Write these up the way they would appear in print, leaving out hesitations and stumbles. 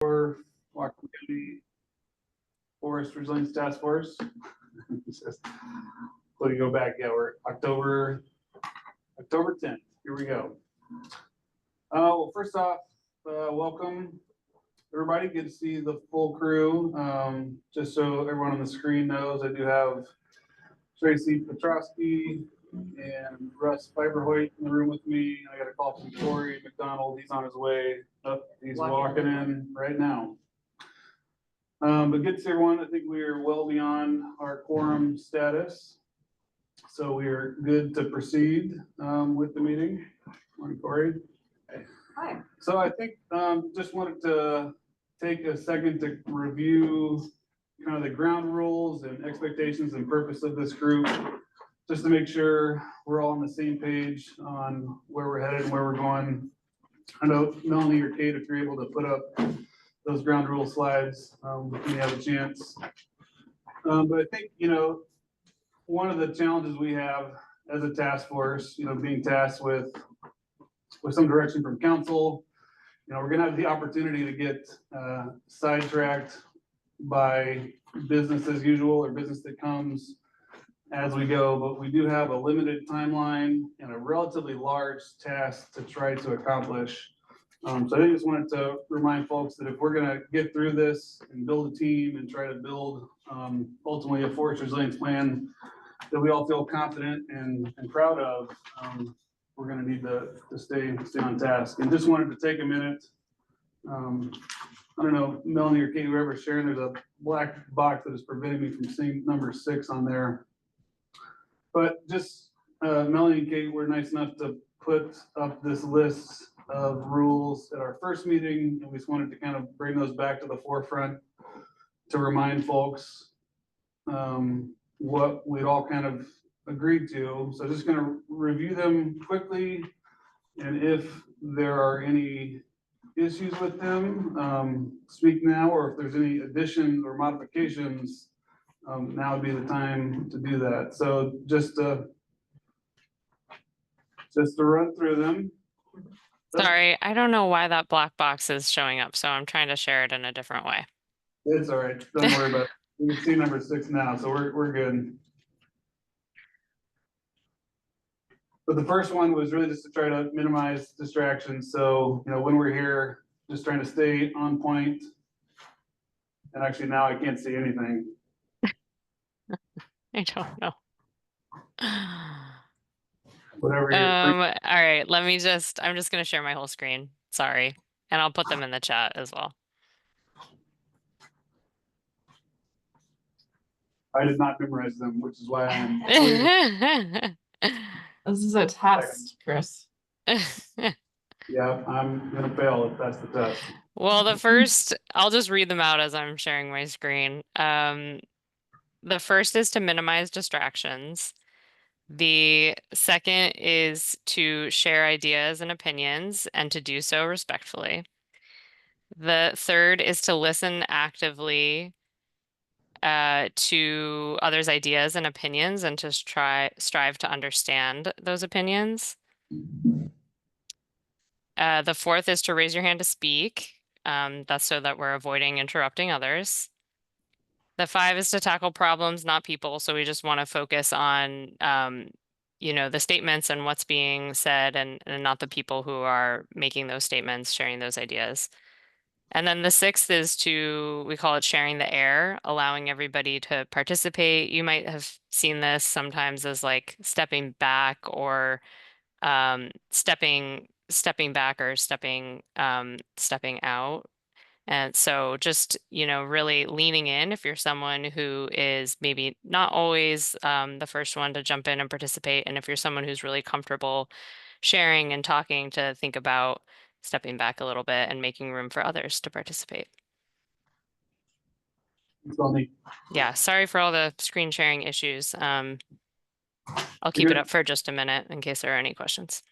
for Whatcom County Forest Resilience Task Force. Let me go back. Yeah, we're October 10th. Here we go. Well, first off, welcome everybody. Good to see the full crew. Just so everyone on the screen knows, I do have Tracy Petrosky and Russ Fiberhoit in the room with me. I got a call from Corey McDonald. He's on his way up. He's walking in right now. But good to see everyone. I think we are well beyond our quorum status. So we are good to proceed with the meeting. Morning, Corey. Hi. So I think just wanted to take a second to review kind of the ground rules and expectations and purpose of this group, just to make sure we're all on the same page on where we're headed and where we're going. I know Melanie or Kate, if you're able to put up those ground rule slides, when you have a chance. But I think, one of the challenges we have as a task force, being tasked with some direction from council, we're gonna have the opportunity to get sidetracked by business as usual or business that comes as we go, but we do have a limited timeline and a relatively large task to try to accomplish. So I just wanted to remind folks that if we're gonna get through this and build a team and try to build ultimately a forest resilience plan that we all feel confident and proud of, we're gonna need to stay on task. And just wanted to take a minute. I don't know, Melanie or Kate, whoever's sharing, there's a black box that is preventing me from seeing number 6 on there. But just Melanie and Kate were nice enough to put up this list of rules at our first meeting, and we just wanted to kind of bring those back to the forefront to remind folks what we'd all kind of agreed to. So just gonna review them quickly, and if there are any issues with them, speak now, or if there's any additions or modifications, now would be the time to do that. So just to run through them. Sorry, I don't know why that black box is showing up, so I'm trying to share it in a different way. It's all right. Don't worry about it. We can see number 6 now, so we're good. But the first one was really just to try to minimize distractions. So, when we're here, just trying to stay on point. And actually now I can't see anything. I don't know. Whatever you're All right, I'm just gonna share my whole screen. Sorry. And I'll put them in the chat as well. I did not memorize them, which is why I'm This is a test, Chris. yeah, I'm gonna fail if that's the test. Well, I'll just read them out as I'm sharing my screen. The first is to minimize distractions. The second is to share ideas and opinions and to do so respectfully. The third is to listen actively to others' ideas and opinions and to strive to understand those opinions. The fourth is to raise your hand to speak. That's so that we're avoiding interrupting others. The 5 is to tackle problems, not people. So we just want to focus on, the statements and what's being said and not the people who are making those statements, sharing those ideas. And then the 6th is we call it sharing the air, allowing everybody to participate. You might have seen this sometimes as like stepping back or stepping back or stepping out. And so just, really leaning in if you're someone who is maybe not always the first one to jump in and participate. And if you're someone who's really comfortable sharing and talking, to think about stepping back a little bit and making room for others to participate. Yeah, sorry for all the screen sharing issues. I'll keep it up for just a minute in case there are any questions.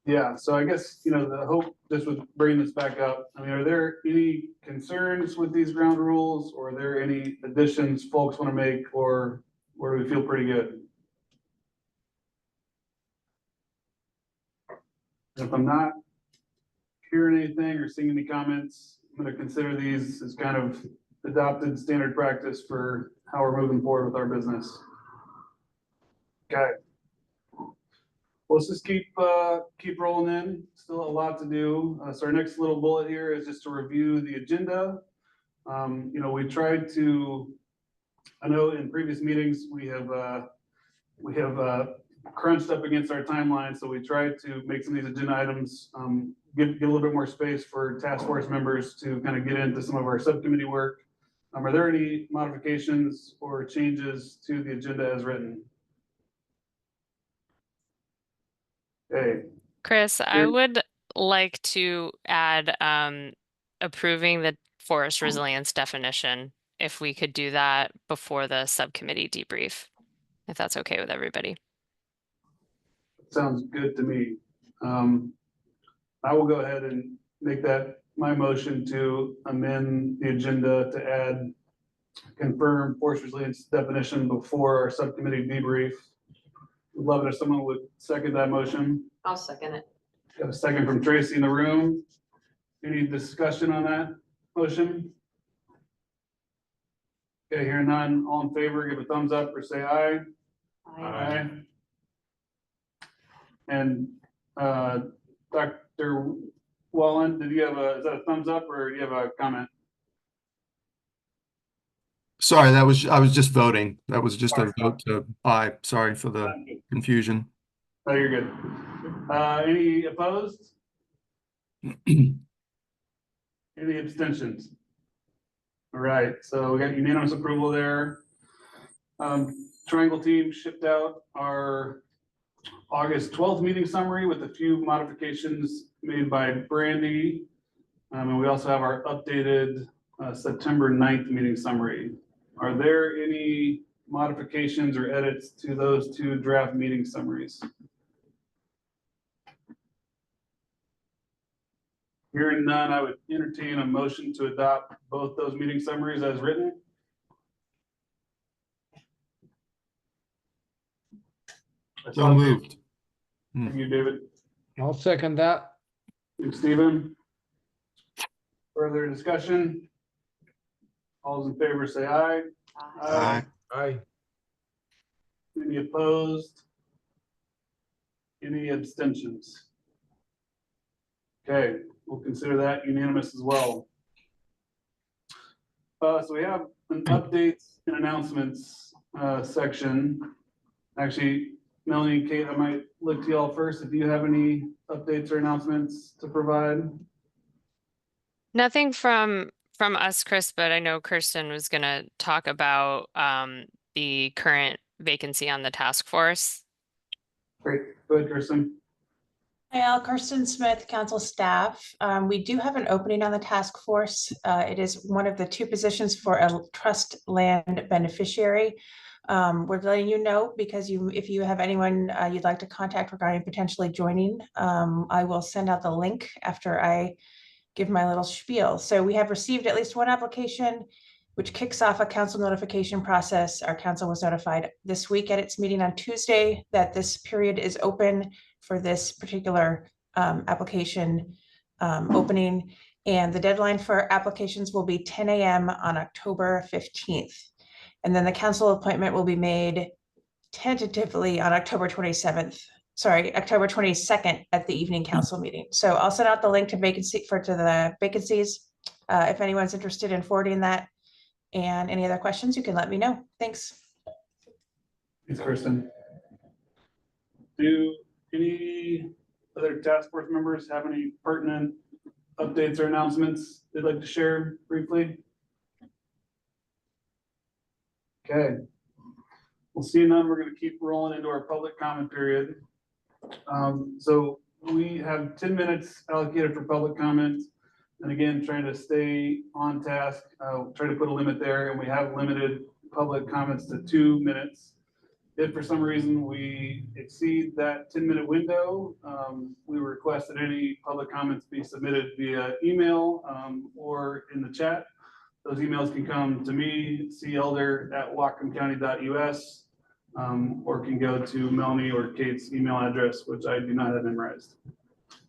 Yeah, so I guess, the hope just with bringing this back up, are there any concerns with these ground rules, or are there any additions folks want to make, or where we feel pretty good? If I'm not hearing anything or seeing any comments, I'm gonna consider these as kind of adopted standard practice for how we're moving forward with our business. Okay. Well, let's just keep rolling in. Still a lot to do. So our next little bullet here is just to review the agenda. You know, we tried to, I know in previous meetings, we have crunched up against our timeline, so we tried to make some of these agenda items, give a little bit more space for task force members to kind of get into some of our subcommittee work. Are there any modifications or changes to the agenda as written? Okay, Chris, I would like to add approving the forest resilience definition, if we could do that before the subcommittee debrief, if that's okay with everybody. sounds good to me. I will go ahead and make that my motion to amend the agenda to add confirm forest resilience definition before our subcommittee debrief. Would love it if someone would second that motion. I'll second it. Got a second from Tracy in the room. Any discussion on that motion? Okay, hearing none, all in favor, give a thumbs up or say aye. Aye. And Dr. Wallen, is that a thumbs up or do you have a comment? Sorry, I was just voting. That was just a vote to aye. Sorry for the confusion. Oh, you're good. Any opposed? Any abstentions? All right, so we got unanimous approval there. Triangle team shipped out our August 12th meeting summary with a few modifications made by Brandy. And we also have our updated September 9th meeting summary. Are there any modifications or edits to those two draft meeting summaries? Hearing none, I would entertain a motion to adopt both those meeting summaries as written. So moved. Thank you, David. I'll second that. Thanks, Stephen. Further discussion? All those in favor say aye. Aye. Aye. Any opposed? Any abstentions? Okay, we'll consider that unanimous as well. So we have an updates and announcements section. Actually, Melanie and Kate, I might look to y'all first. If you have any updates or announcements to provide. Nothing from us, Chris, but I know Kirsten was gonna talk about the current vacancy on the task force. Great, go ahead, Kirsten. Hi, Al. Kirsten Smith, council staff. We do have an opening on the task force. It is one of the two positions for a trust land beneficiary. We're letting you know because if you have anyone you'd like to contact regarding potentially joining, I will send out the link after I give my little spiel. So we have received at least one application, which kicks off a council notification process. Our council was notified this week at its meeting on Tuesday that this period is open for this particular application opening. And the deadline for applications will be 10 a.m. on October 15th. And then the council appointment will be made tentatively on October 27th. Sorry, October 22nd at the evening council meeting. So I'll send out the link to the vacancies. If anyone's interested in forwarding that and any other questions, you can let me know. Thanks. Thanks, Kirsten. Do any other task force members have any pertinent updates or announcements they'd like to share briefly? Okay. We'll see none. We're going to keep rolling into our public comment period. So we have 10 minutes allocated for public comments. And again, trying to stay on task, try to put a limit there, and we have limited public comments to 2 minutes. If for some reason we exceed that 10-minute window, we request that any public comments be submitted via email or in the chat. Those emails can come to me, celder@whatcomcounty.us, or can go to Melanie or Kate's email address, which I do not have memorized.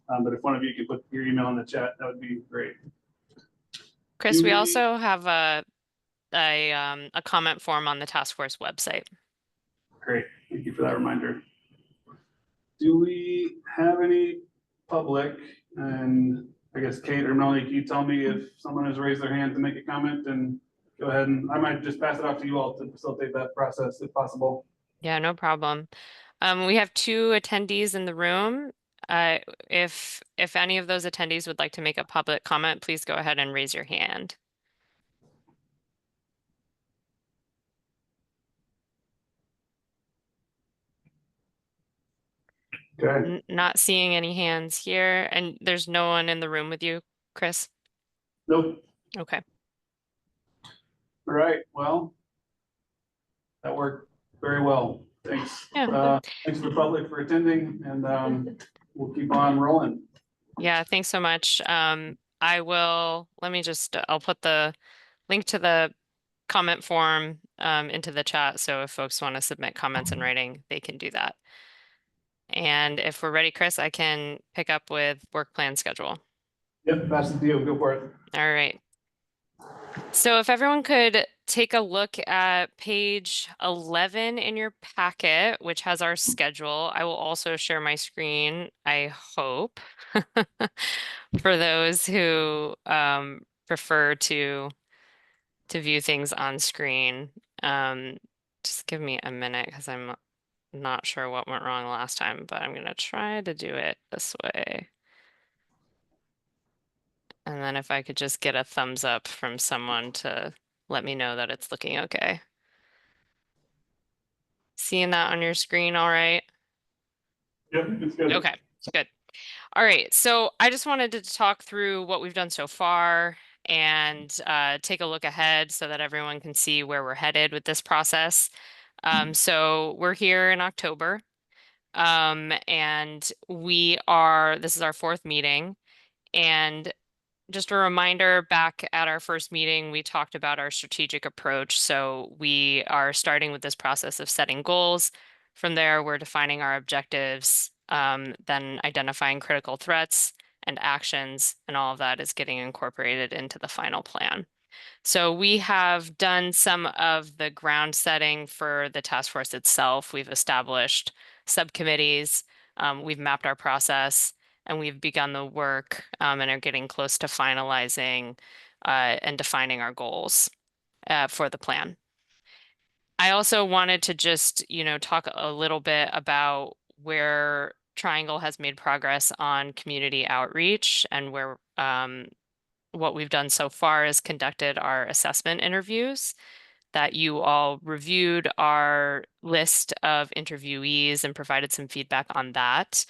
But if one of you could put your email in the chat, that would be great. Chris, Do we we- also have a comment form on the task force website. Great, thank you for that reminder. Do we have any public? And I guess Kate or Melanie, can you tell me if someone has raised their hand to make a comment, and go ahead, and I might just pass it off to you all to facilitate that process if possible. Yeah, no problem. We have 2 attendees in the room. If any of those attendees would like to make a public comment, please go ahead and raise your hand. Okay, Not seeing any hands here, and there's no one in the room with you, Chris? nope, Okay. all right, well, that worked very well. Thanks. Yeah. Thanks to the public for attending, and we'll keep on rolling. Yeah, thanks so much. I'll put the link to the comment form into the chat, so if folks want to submit comments in writing, they can do that. And if we're ready, Chris, I can pick up with work plan schedule. Yep, pass the deal, go for it. All right. So if everyone could take a look at page 11 in your packet, which has our schedule. I will also share my screen, I hope, for those who prefer to view things on screen. Just give me a minute because I'm not sure what went wrong last time, but I'm going to try to do it this way. And then if I could just get a thumbs up from someone to let me know that it's looking okay. Seeing that on your screen, all right? Yep, it's good. Okay, good. All right, so I just wanted to talk through what we've done so far and take a look ahead so that everyone can see where we're headed with this process. So we're here in October, and this is our 4th meeting. And just a reminder, back at our first meeting, we talked about our strategic approach. So we are starting with this process of setting goals. From there, we're defining our objectives, then identifying critical threats and actions, and all of that is getting incorporated into the final plan. So we have done some of the ground setting for the task force itself. We've established subcommittees, we've mapped our process, and we've begun the work and are getting close to finalizing and defining our goals for the plan. I also wanted to just, talk a little bit about where Triangle has made progress on community outreach, and where what we've done so far is conducted our assessment interviews, that you all reviewed our list of interviewees and provided some feedback on that.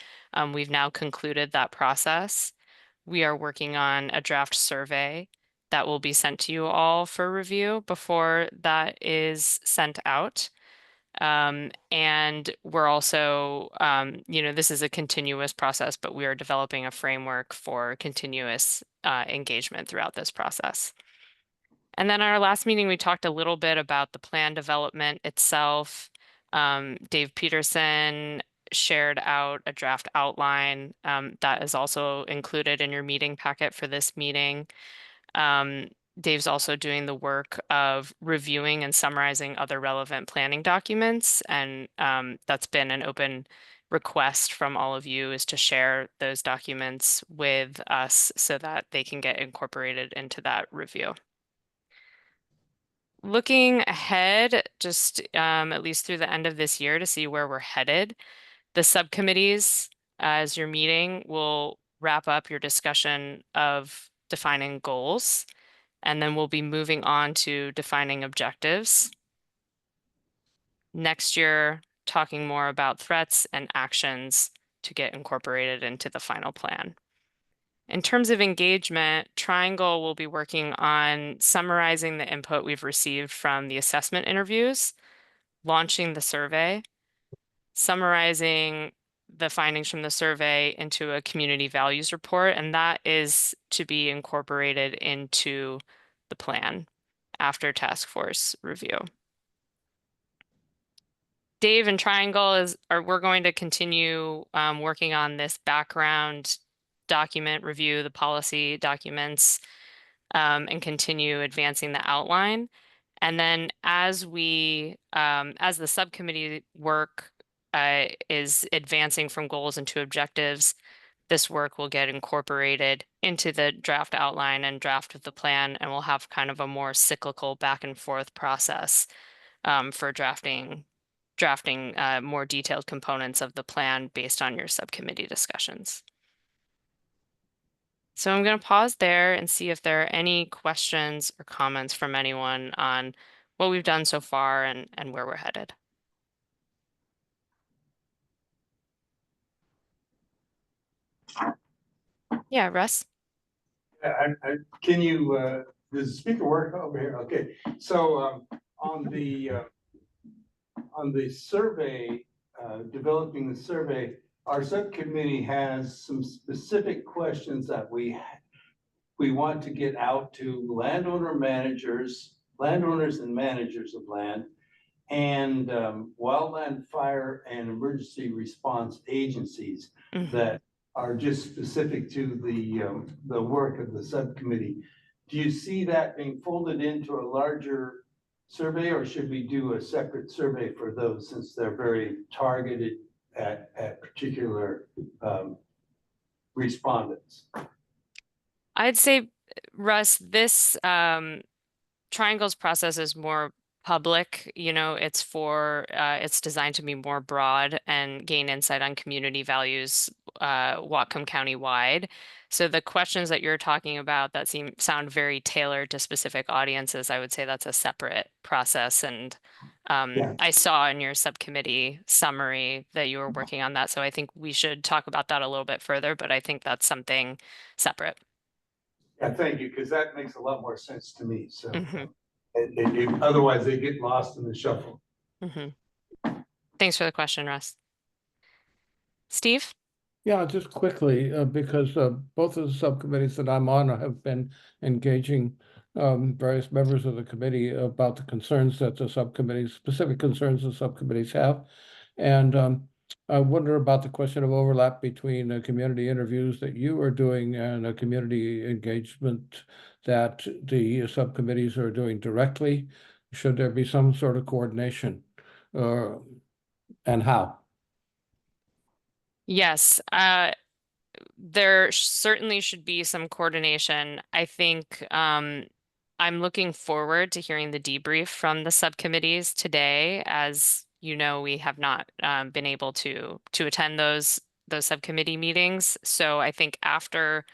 We've now concluded that process. We are working on a draft survey that will be sent to you all for review before that is sent out. And we're also, this is a continuous process, but we are developing a framework for continuous engagement throughout this process. And then our last meeting, we talked a little bit about the plan development itself. Dave Peterson shared out a draft outline that is also included in your meeting packet for this meeting. Dave's also doing the work of reviewing and summarizing other relevant planning documents, and that's been an open request from all of you, is to share those documents with us so that they can get incorporated into that review. Looking ahead, just at least through the end of this year to see where we're headed, the subcommittees, as you're meeting, will wrap up your discussion of defining goals, and then we'll be moving on to defining objectives. Next year, talking more about threats and actions to get incorporated into the final plan. In terms of engagement, Triangle will be working on summarizing the input we've received from the assessment interviews, launching the survey, summarizing the findings from the survey into a community values report, and that is to be incorporated into the plan after task force review. Dave and Triangle we're going to continue working on this background document, review the policy documents, and continue advancing the outline. And then as the subcommittee work is advancing from goals into objectives, this work will get incorporated into the draft outline and draft of the plan, and we'll have kind of a more cyclical back and forth process for drafting more detailed components of the plan based on your subcommittee discussions. So I'm going to pause there and see if there are any questions or comments from anyone on what we've done so far and where we're headed. Yeah, Russ? Can you, does the speaker work over here? Okay, so on the survey, developing the survey, our subcommittee has some specific questions that we want to get out to landowners and managers of land, and wildland, fire, and emergency response agencies that are just specific to the work of the subcommittee. Do you see that being folded into a larger survey, or should we do a separate survey for those, since they're very targeted at particular respondents? I'd say, Russ, this Triangle's process is more public. It's designed to be more broad and gain insight on community values Whatcom County wide. So the questions that you're talking about that sound very tailored to specific audiences, I would say that's a separate process. And I saw in your subcommittee summary that you were working on that. So I think we should talk about that a little bit further, but I think that's something separate. Yeah, thank you, because that makes a lot more sense to me. So otherwise they get lost in the shuffle. Thanks for the question, Russ. Steve? Yeah, just quickly, because both of the subcommittees that I'm on have been engaging various members of the committee about the concerns that the subcommittees, specific concerns the subcommittees have. And I wonder about the question of overlap between community interviews that you are doing and a community engagement that the subcommittees are doing directly. Should there be some sort of coordination, and how? Yes, there certainly should be some coordination. I think I'm looking forward to hearing the debrief from the subcommittees today. As you know, we have not been able to attend those subcommittee meetings. So I think after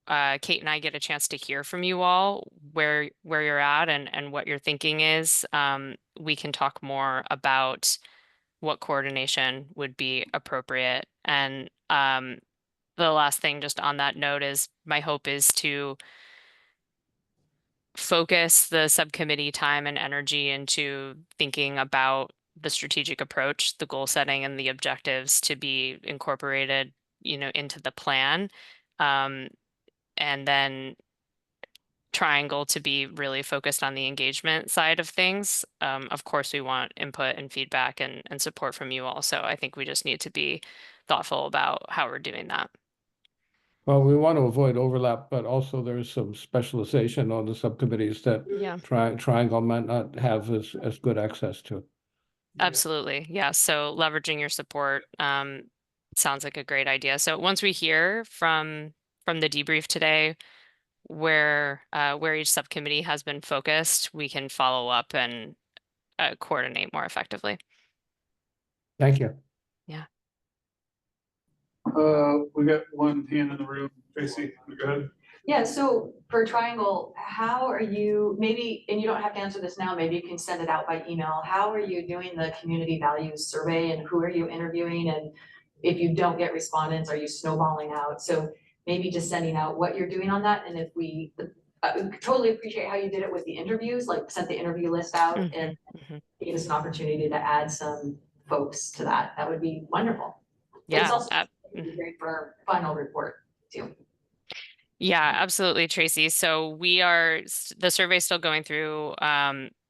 Kate and I get a chance to hear from you all where you're at and what your thinking is, we can talk more about what coordination would be appropriate. And the last thing just on that note is my hope is to focus the subcommittee time and energy into thinking about the strategic approach, the goal setting, and the objectives to be incorporated, into the plan. And then Triangle to be really focused on the engagement side of things. Of course, we want input and feedback and support from you all. So I think we just need to be thoughtful about how we're doing that. Well, we want to avoid overlap, but also there's some specialization on the subcommittees that Triangle might not have as good access to. Absolutely. Yeah. So leveraging your support sounds like a great idea. So once we hear from the debrief today, where each subcommittee has been focused, we can follow up and coordinate more effectively. Thank you. Yeah. We got one hand in the room. Tracy, go ahead. Yeah, so for Triangle, how are you, maybe, and you don't have to answer this now, maybe you can send it out by email. How are you doing the community values survey, and who are you interviewing? And if you don't get respondents, are you snowballing out? So maybe just sending out what you're doing on that. And if we totally appreciate how you did it with the interviews, like sent the interview list out and give us an opportunity to add some folks to that. That would be wonderful. Yeah. It's also great for our final report too. Yeah, absolutely, Tracy. So the survey's still going through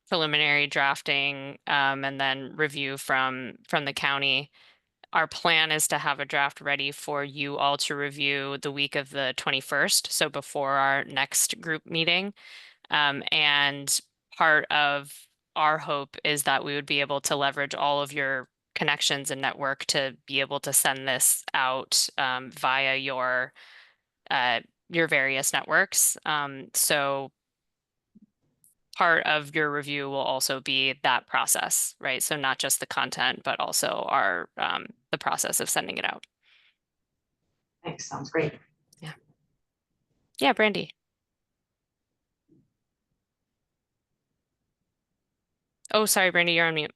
preliminary drafting and then review from the county. our plan is to have a draft ready for you all to review the week of the 21st, so before our next group meeting. And part of our hope is that we would be able to leverage all of your connections and network to be able to send this out via your various networks. So part of your review will also be that process, right? So not just the content, but also our the process of sending it out. Thanks, sounds great. Yeah, Brandy. Oh, sorry, Brandy, you're on mute.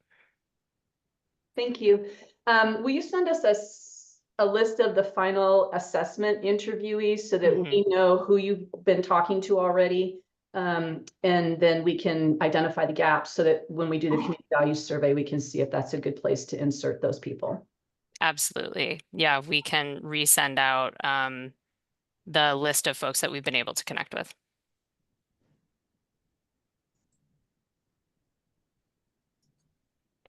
Thank you. Will you send us a list of the final assessment interviewees so that we know who you've been talking to already? And then we can identify the gaps so that when we do the community values survey, we can see if that's a good place to insert those people. Absolutely. Yeah, we can resend out the list of folks that we've been able to connect with.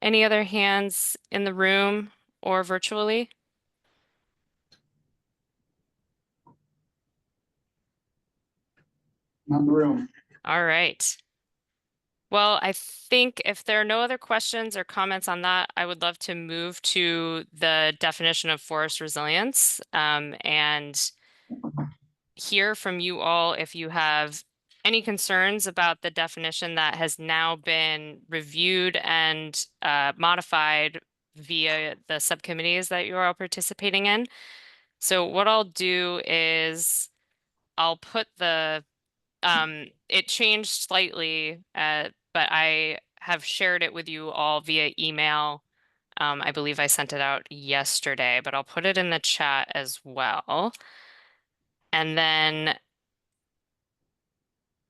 Any other hands in the room or virtually? Not in the room. All right. Well, I think if there are no other questions or comments on that, I would love to move to the definition of forest resilience and hear from you all if you have any concerns about the definition that has now been reviewed and modified via the subcommittees that you're all participating in. So what I'll do is I'll put the it changed slightly, but I have shared it with you all via email. I believe I sent it out yesterday, but I'll put it in the chat as well. And then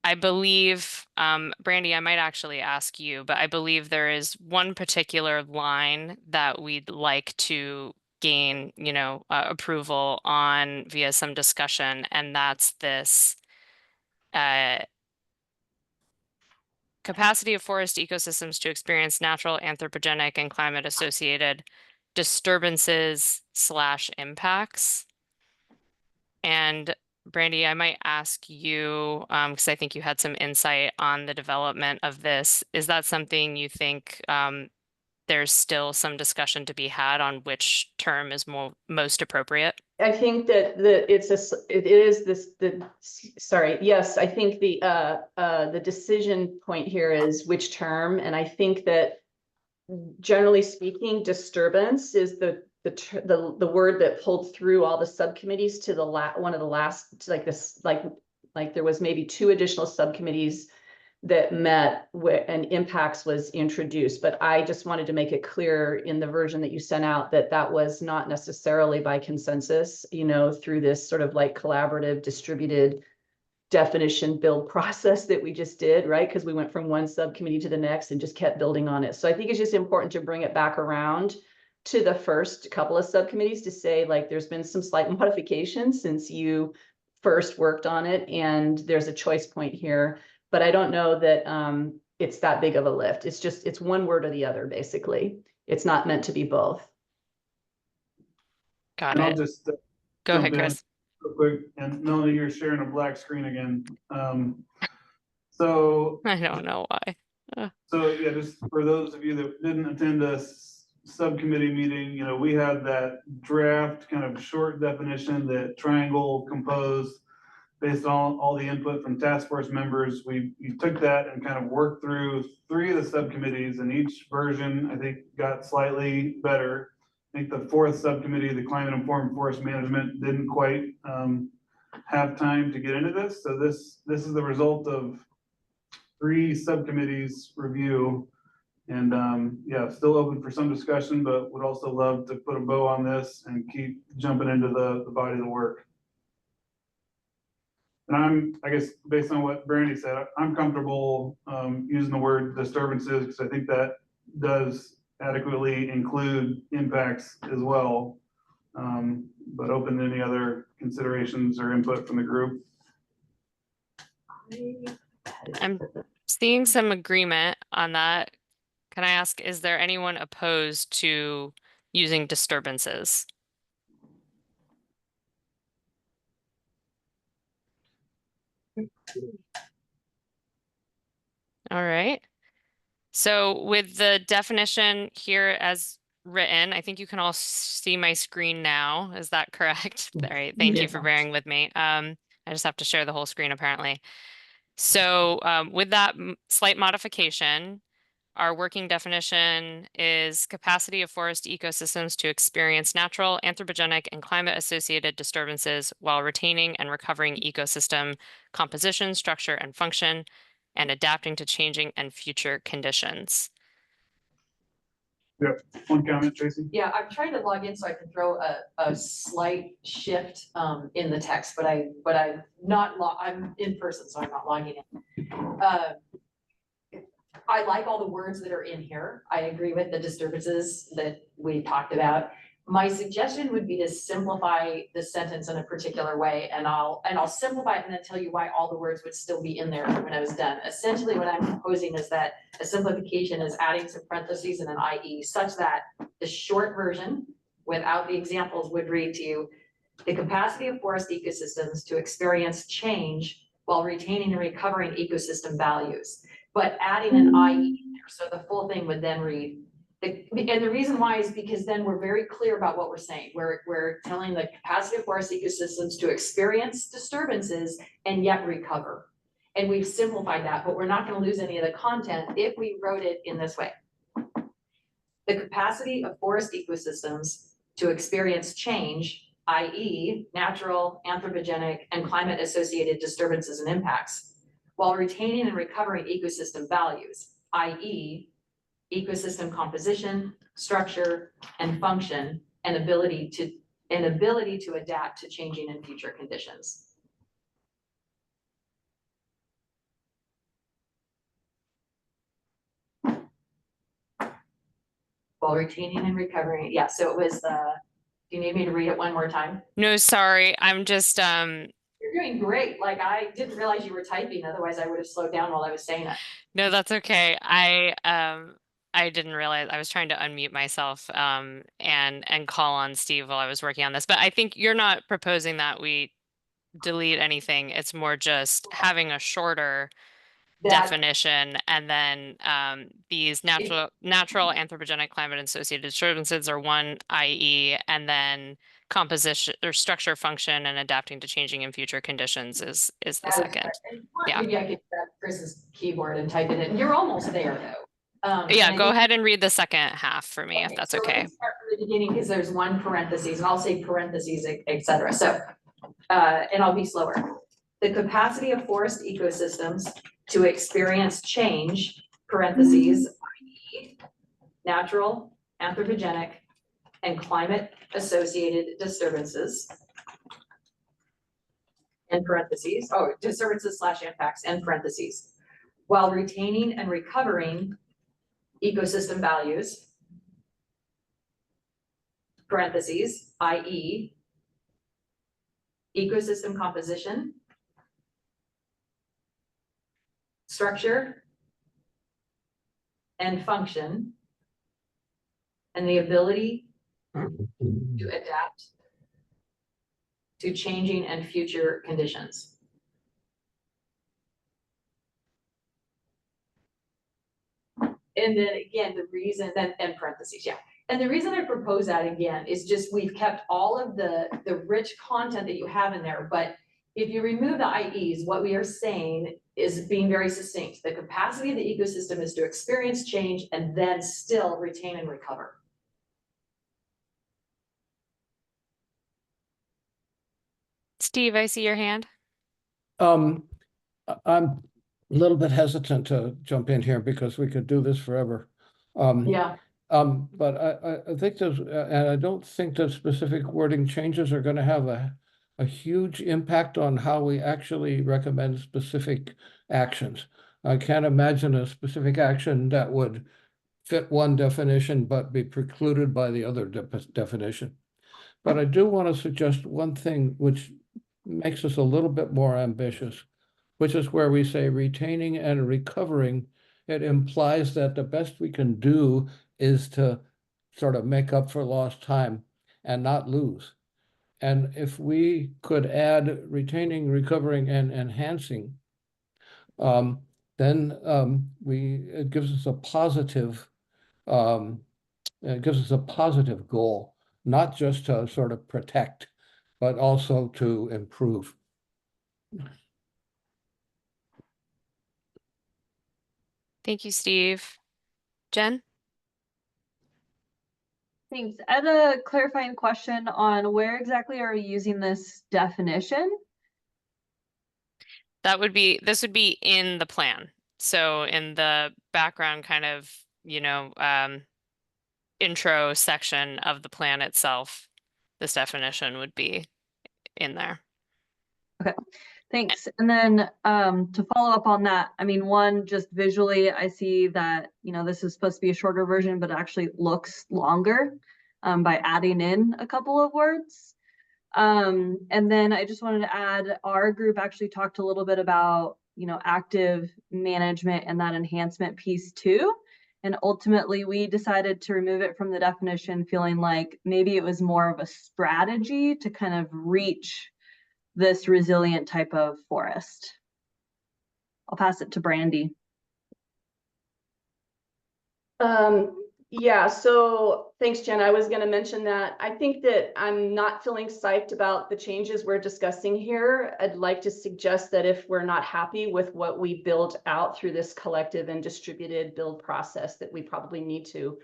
I believe, Brandy, I might actually ask you, but I believe there is one particular line that we'd like to gain, approval on via some discussion, and that's this capacity of forest ecosystems to experience natural, anthropogenic, and climate-associated disturbances/impacts. And Brandy, I might ask you, because I think you had some insight on the development of this. Is that something you think there's still some discussion to be had on which term is most appropriate? I think that yes, I think the decision point here is which term, and I think that generally speaking, disturbance is the word that pulled through all the subcommittees to the one of the last, like there was maybe 2 additional subcommittees that met and impacts was introduced, but I just wanted to make it clear in the version that you sent out that that was not necessarily by consensus, through this sort of like collaborative distributed definition build process that we just did, right? Because we went from one subcommittee to the next and just kept building on it. So I think it's just important to bring it back around to the first couple of subcommittees to say, like, there's been some slight modifications since you first worked on it, and there's a choice point here. But I don't know that it's that big of a lift. It's one word or the other, basically. It's not meant to be both. Got And it. I'll just Go ahead, jump in Chris. real quick, and Melanie, you're sharing a black screen again. So I don't know why. So yeah, just for those of you that didn't attend a subcommittee meeting, we had that draft kind of short definition that Triangle composed based on all the input from task force members. We took that and kind of worked through 3 of the subcommittees, and each version, I think, got slightly better. I think the 4th subcommittee, the climate informed forest management, didn't quite have time to get into this. So this is the result of 3 subcommittees review, and yeah, still open for some discussion, but would also love to put a bow on this and keep jumping into the body of the work. And I guess based on what Brandy said, I'm comfortable using the word disturbances, because I think that does adequately include impacts as well. But open to any other considerations or input from the group. I'm seeing some agreement on that. Can I ask, is there anyone opposed to using disturbances. All right. So with the definition here as written, I think you can all see my screen now. Is that correct? All right. Thank you for bearing with me. I just have to share the whole screen apparently. So with that slight modification, our working definition is capacity of forest ecosystems to experience natural, anthropogenic, and climate-associated disturbances while retaining and recovering ecosystem composition, structure, and function, and adapting to changing and future conditions. One comment, Tracy? Yeah, I'm trying to log in so I can throw a slight shift in the text, but I'm not I'm in person, so I'm not logging in. I like all the words that are in here. I agree with the disturbances that we talked about. My suggestion would be to simplify the sentence in a particular way, and I'll simplify it and then tell you why all the words would still be in there when I was done. Essentially, what I'm proposing is that a simplification is adding some parentheses and an IE such that the short version, without the examples, would read to you, the capacity of forest ecosystems to experience change while retaining and recovering ecosystem values, but adding an IE in there. So the full thing would then read, and the reason why is because then we're very clear about what we're saying. We're telling the capacity of forest ecosystems to experience disturbances and yet recover. And we've simplified that, but we're not going to lose any of the content if we wrote it in this way. The capacity of forest ecosystems to experience change, i.e. natural, anthropogenic, and climate-associated disturbances and impacts, while retaining and recovering ecosystem values, i.e. ecosystem composition, structure, and function, and ability to adapt to changing and future conditions. While retaining and recovering, yeah, so it was do you need me to read it one more time? No, sorry, I'm just You're doing great. Like, I didn't realize you were typing, otherwise I would have slowed down while I was saying it. No, that's okay. I didn't realize I was trying to unmute myself and call on Steve while I was working on this. But I think you're not proposing that we delete anything. It's more just having a shorter definition, and then these natural anthropogenic climate associated disturbances are one IE, and then composition or structure, function, and adapting to changing and future conditions is the second. Yeah. Maybe I could grab Chris's keyboard and type it in. You're almost there though. Yeah, go ahead and read the second half for me, if that's so okay. let's start from the beginning because there's one parentheses, and I'll say parentheses, etc. So, and I'll be slower. The capacity of forest ecosystems to experience change, parentheses, i.e. natural, anthropogenic, and climate-associated disturbances, in parentheses, disturbances / impacts, in parentheses, while retaining and recovering ecosystem values, parentheses, i.e. ecosystem composition, structure, and function, and the ability to adapt to changing and future conditions. And then again, the reason, and parentheses, yeah. And the reason I propose that again is just we've kept all of the rich content that you have in there, but if you remove the IEs, what we are saying is being very succinct. The capacity of the ecosystem is to experience change and then still retain and recover. Steve, I see your hand. I'm a little bit hesitant to jump in here because we could do this forever. Yeah. But I think there's, and I don't think the specific wording changes are going to have a huge impact on how we actually recommend specific actions. I can't imagine a specific action that would fit one definition but be precluded by the other definition. But I do want to suggest one thing which makes us a little bit more ambitious, which is where we say retaining and recovering. It implies that the best we can do is to sort of make up for lost time and not lose. And if we could add retaining, recovering, and enhancing, then it gives us a positive goal, not just to sort of protect, but also to improve. Thank you, Steve. Jen? Thanks. I had a clarifying question on where exactly are we using this definition? This would be in the plan. So in the background kind of, intro section of the plan itself, this definition would be in there. Okay, thanks. And then to follow up on that, I mean, one, just visually, I see that, this is supposed to be a shorter version, but it actually looks longer by adding in a couple of words. And then I just wanted to add, our group actually talked a little bit about, active management and that enhancement piece too. And ultimately, we decided to remove it from the definition, feeling like maybe it was more of a strategy to kind of reach this resilient type of forest. I'll pass it to Brandy. Yeah, so thanks, Jen. I was going to mention that. I think that I'm not feeling psyched about the changes we're discussing here. I'd like to suggest that if we're not happy with what we build out through this collective and distributed build process, that we probably need to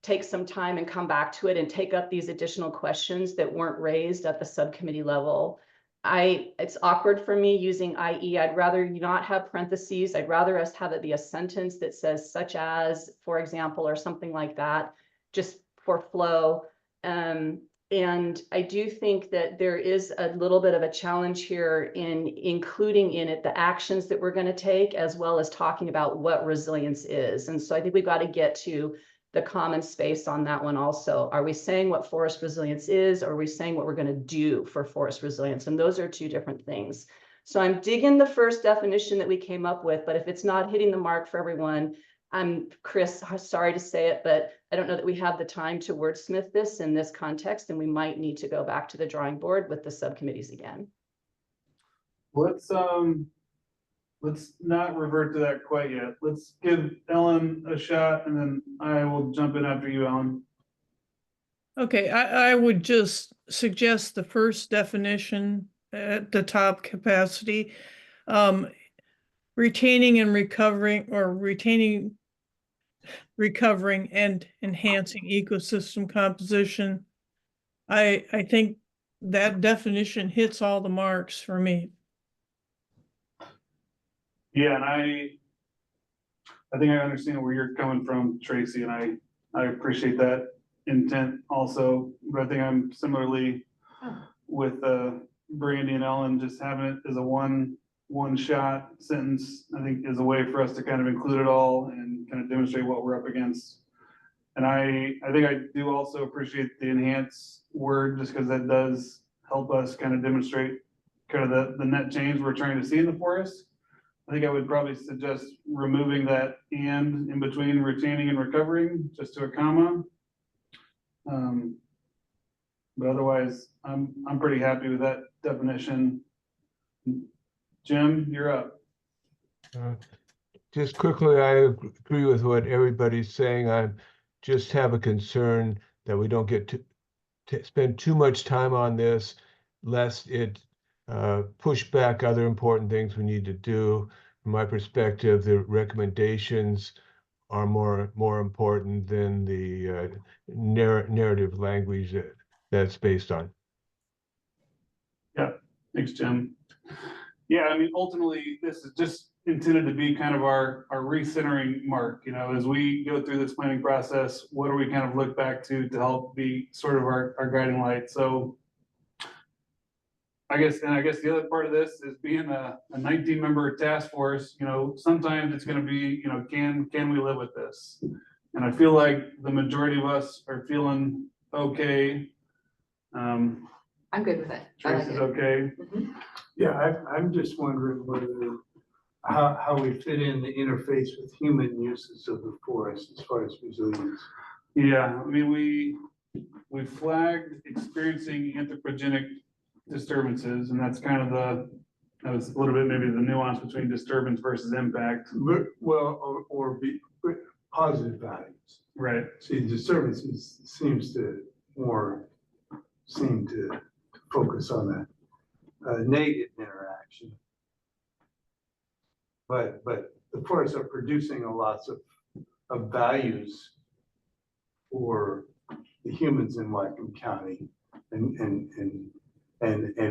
take some time and come back to it and take up these additional questions that weren't raised at the subcommittee level. It's awkward for me using IE. I'd rather you not have parentheses. I'd rather us have it be a sentence that says such as, for example, or something like that, just for flow. And I do think that there is a little bit of a challenge here in including in it the actions that we're going to take, as well as talking about what resilience is. And so I think we've got to get to the common space on that one also. Are we saying what forest resilience is, or are we saying what we're going to do for forest resilience? And those are two different things. So I'm digging the first definition that we came up with, but if it's not hitting the mark for everyone, I'm, Chris, sorry to say it, but I don't know that we have the time to wordsmith this in this context, and we might need to go back to the drawing board with the subcommittees again. Let's not revert to that quite yet. Let's give Ellen a shot, and then I will jump in after you, Ellen. Okay, I would just suggest the first definition at the top, capacity. Retaining and recovering, or recovering and enhancing ecosystem composition. I think that definition hits all the marks for me. Yeah, and I think I understand where you're coming from, Tracy, and I appreciate that intent also. But I think I'm similarly with Brandy and Ellen, just having it as a one shot sentence, I think is a way for us to kind of include it all and kind of demonstrate what we're up against. And I think I do also appreciate the enhance word, just because that does help us kind of demonstrate kind of the net change we're trying to see in the forest. I think I would probably suggest removing that and in between retaining and recovering, just to a comma. But otherwise, I'm pretty happy with that definition. Jim, you're up. Just quickly, I agree with what everybody's saying. I just have a concern that we don't get to spend too much time on this, lest it push back other important things we need to do. From my perspective, the recommendations are more important than the narrative language that's based on. Yeah, thanks, Jim. Yeah, I mean, ultimately, this is just intended to be kind of our recentering mark. You know, as we go through this planning process, what do we kind of look back to help be sort of our guiding light? So I guess the other part of this is being a 19-member task force. You know, sometimes it's going to be, you know, can we live with this? And I feel like the majority of us are feeling okay. I'm good with it. Tracy's okay. Mhm. Yeah, I'm just wondering whether, how we fit in the interface with human uses of the forest as far as resilience. Yeah, I mean, we flagged experiencing anthropogenic disturbances, and that's kind of that was a little bit maybe the nuance between disturbance versus impact. Well, or be positive values. Right. See, disturbances seem to focus on that negative interaction. But the forests are producing a lots of values for the humans in Whatcom County. And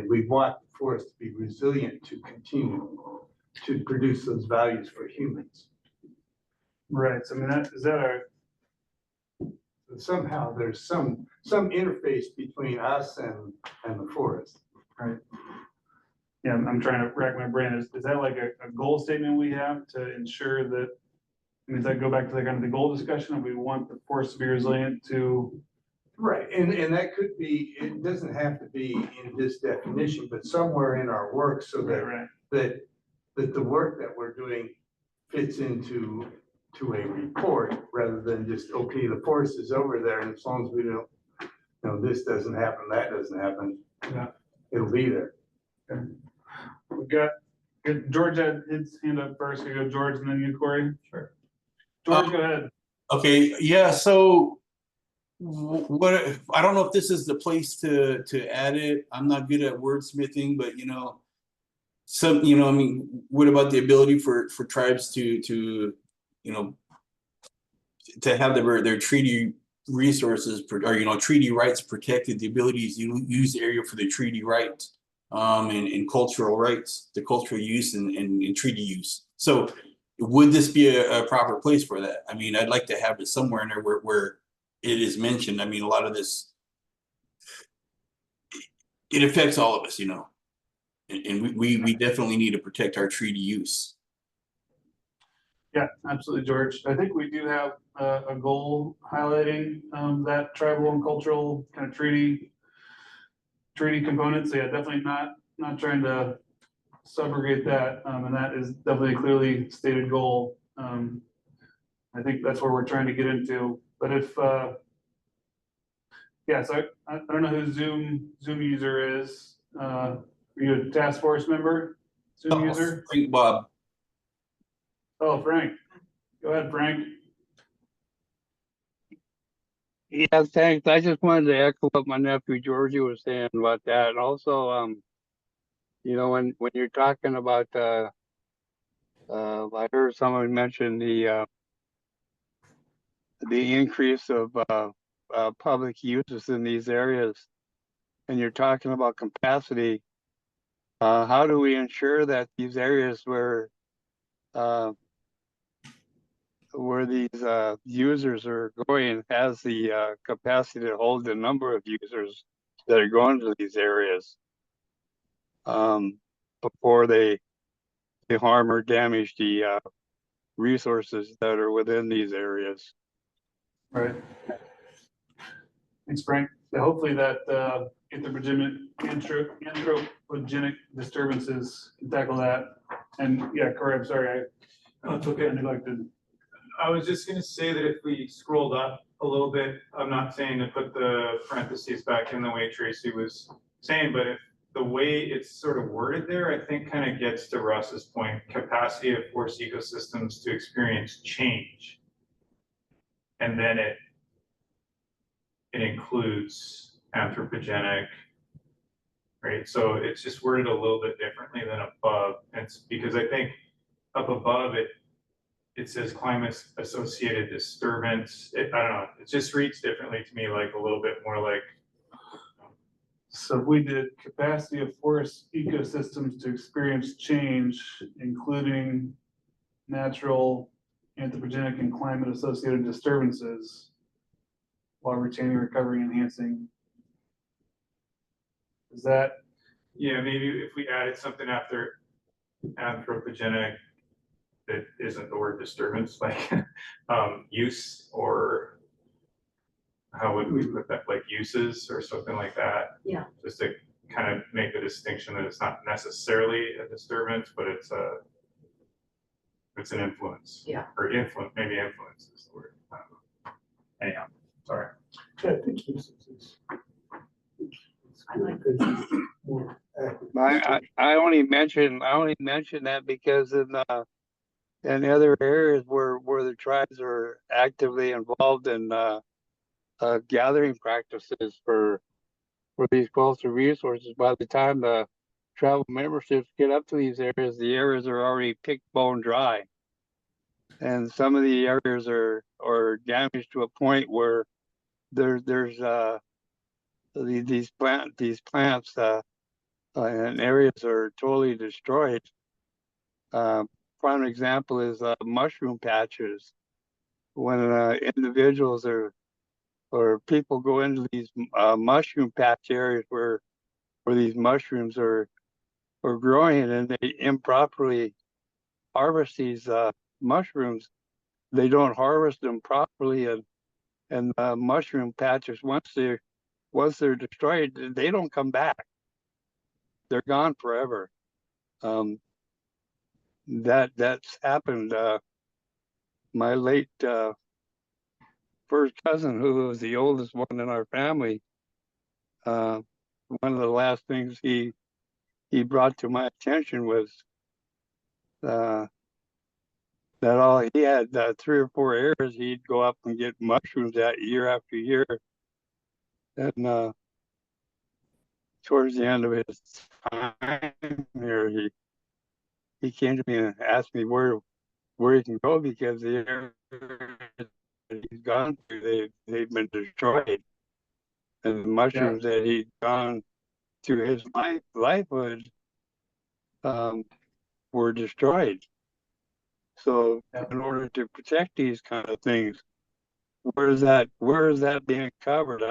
we want the forest to be resilient to continue to produce those values for humans. Right, so I mean, is that Somehow there's some interface between us and the forest. right? Yeah, I'm trying to rack my brain. Is that like a goal statement we have to ensure that, I mean, does that go back to the kind of the goal discussion of we want the forest to be resilient to? Right, and that could be, it doesn't have to be in this definition, but somewhere in our work so that that the work that we're doing fits into a report rather than just, okay, the forest is over there, and as long as we don't, this doesn't happen, that doesn't happen, Yeah. it'll be there. Okay. We got George had his hand up first. We go George and then you, Corey. Sure. George, go ahead. Okay, yeah, so what, I don't know if this is the place to add it. I'm not good at wordsmithing, but I mean, what about the ability for tribes to to have their treaty resources or treaty rights protected, the ability to use the area for the treaty rights and cultural rights, the cultural use and treaty use. So would this be a proper place for that? I mean, I'd like to have it somewhere in there where it is mentioned. I mean, a lot of this, it affects all of us, and we definitely need to protect our treaty use. Yeah, absolutely, George. I think we do have a goal highlighting that tribal and cultural kind of treaty components. So yeah, definitely not trying to subrogate that, and that is definitely a clearly stated goal. I think that's where we're trying to get into. But if yeah, so I don't know who Zoom user is. Are you a task force member? Zoom user? Frank Bob. Oh, Frank. Go ahead, Frank. Yeah, thanks. I just wanted to echo what my nephew Georgie was saying about that. And also, when you're talking about, I heard someone mention the increase of public uses in these areas, and you're talking about capacity. How do we ensure that these areas where these users are going has the capacity to hold the number of users that are going to these areas before they harm or damage the resources that are within these areas? Right. Thanks, Frank. Yeah, hopefully that anthropogenic disturbances can tackle that. And yeah, Corey, I'm sorry, It's okay. I neglected. I was just gonna say that if we scrolled up a little bit, I'm not saying to put the parentheses back in the way Tracy was saying, but if the way it's sort of worded there, I think kind of gets to Russ's point, capacity of forest ecosystems to experience change. And then it includes anthropogenic, right? So it's just worded a little bit differently than above. It's because I think up above it says climate associated disturbance. I don't know, it just reads differently to me, like a little bit more like. So if we did capacity of forest ecosystems to experience change, including natural, anthropogenic, and climate associated disturbances while retaining, recovering, enhancing. Is that? Yeah, maybe if we added something after anthropogenic that isn't the word disturbance, like use, or how would we put that, like uses or something like that? Yeah. Just to kind of make the distinction that it's not necessarily a disturbance, but it's an influence. Yeah. Or maybe influence is the word. I don't know. Anyhow. Traffic uses. I only mention that because in the other areas where the tribes are actively involved in gathering practices for these coastal resources, by the time the travel memberships get up to these areas, the areas are already picked bone dry. And some of the areas are damaged to a point where there's these plants and areas are totally destroyed. Prime example is mushroom patches. When individuals or people go into these mushroom patch areas where these mushrooms are growing and they improperly harvest these mushrooms, they don't harvest them properly, and mushroom patches, once they're destroyed, they don't come back. They're gone forever. That's happened. My late first cousin, who was the oldest one in our family, one of the last things he brought to my attention was that all he had 3 or 4 areas he'd go up and get mushrooms that year after year. And towards the end of his time here, he came to me and asked me where he can go, because the areas that he's gone through, they've been destroyed, and the mushrooms that he'd gone through his lifehood were destroyed. So in order to protect these kind of things, where is that being covered?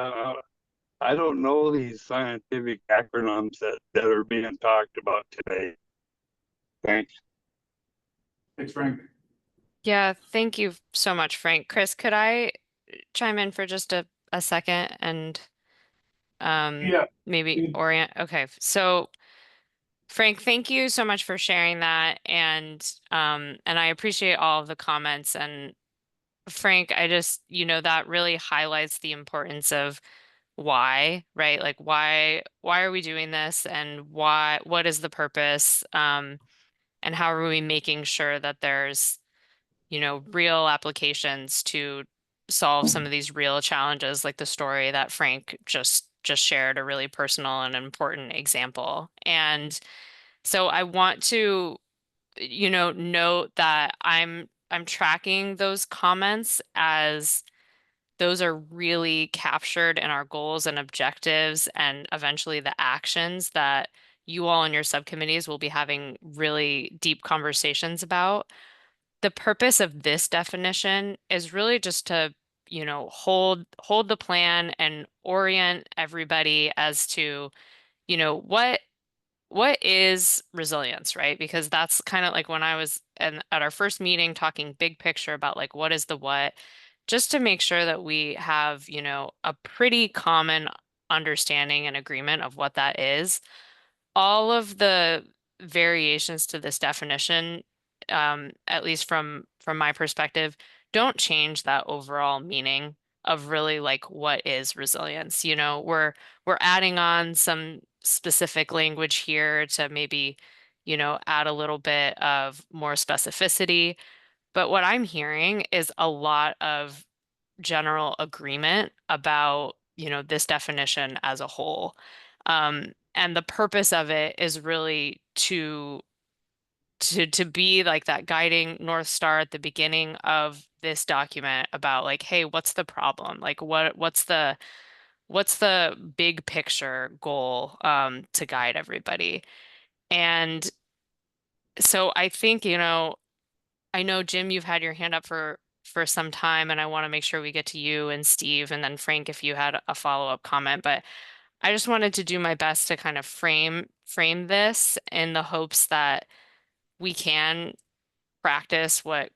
I don't know these scientific acronyms that are being talked about today. Thanks. Thanks, Frank. Yeah, thank you so much, Frank. Chris, could I chime in for just a second and maybe orient? Okay, so Frank, thank you so much for sharing that, and I appreciate all of the comments. And Frank, I just, that really highlights the importance of why, right? Like why are we doing this, and what is the purpose? And how are we making sure that there's, real applications to solve some of these real challenges, like the story that Frank just shared, a really personal and important example. And so I want to, note that I'm tracking those comments as those are really captured in our goals and objectives, and eventually the actions that you all in your subcommittees will be having really deep conversations about. The purpose of this definition is really just to, hold the plan and orient everybody as to, what is resilience, right? Because that's kind of like when I was at our first meeting talking big picture about like what is the what, just to make sure that we have, a pretty common understanding and agreement of what that is. All of the variations to this definition, at least from my perspective, don't change that overall meaning of really like what is resilience. We're adding on some specific language here to maybe, add a little bit of more specificity. But what I'm hearing is a lot of general agreement about, this definition as a whole. And the purpose of it is really to be like that guiding North Star at the beginning of this document about like, hey, what's the problem? Like what's the big picture goal to guide everybody? And so I think, I know Jim, you've had your hand up for some time, and I want to make sure we get to you and Steve, and then Frank, if you had a follow-up comment. But I just wanted to do my best to kind of frame this in the hopes that we can practice what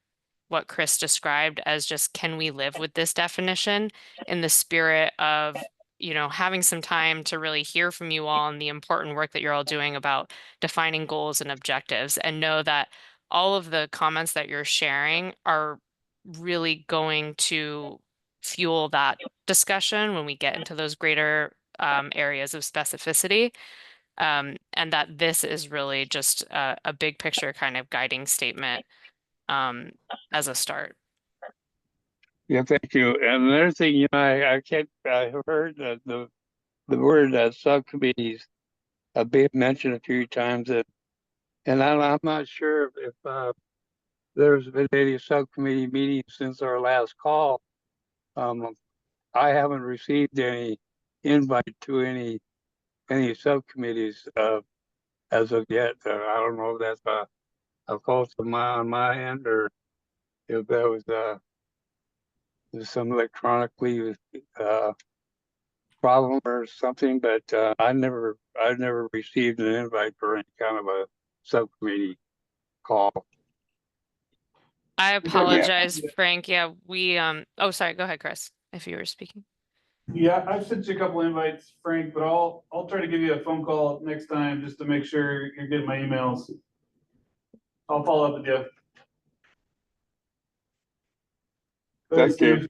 Chris described as just, can we live with this definition, in the spirit of, having some time to really hear from you all and the important work that you're all doing about defining goals and objectives, and know that all of the comments that you're sharing are really going to fuel that discussion when we get into those greater areas of specificity. And that this is really just a big picture kind of guiding statement as a start. Yeah, thank you. And another thing, you know, I heard that the word subcommittees being mentioned a few times, and I'm not sure if there's been any subcommittee meetings since our last call. I haven't received any invite to any subcommittees as of yet. I don't know if that's a fault on my end, or if that was there's some electronically problem or something, but I've never received an invite for any kind of a subcommittee call. I apologize, Frank. Yeah, we oh, sorry, go ahead, Chris, if you were speaking. Yeah, I've sent you a couple invites, Frank, but I'll try to give you a phone call next time just to make sure you're getting my emails. I'll follow up with you. Thank you.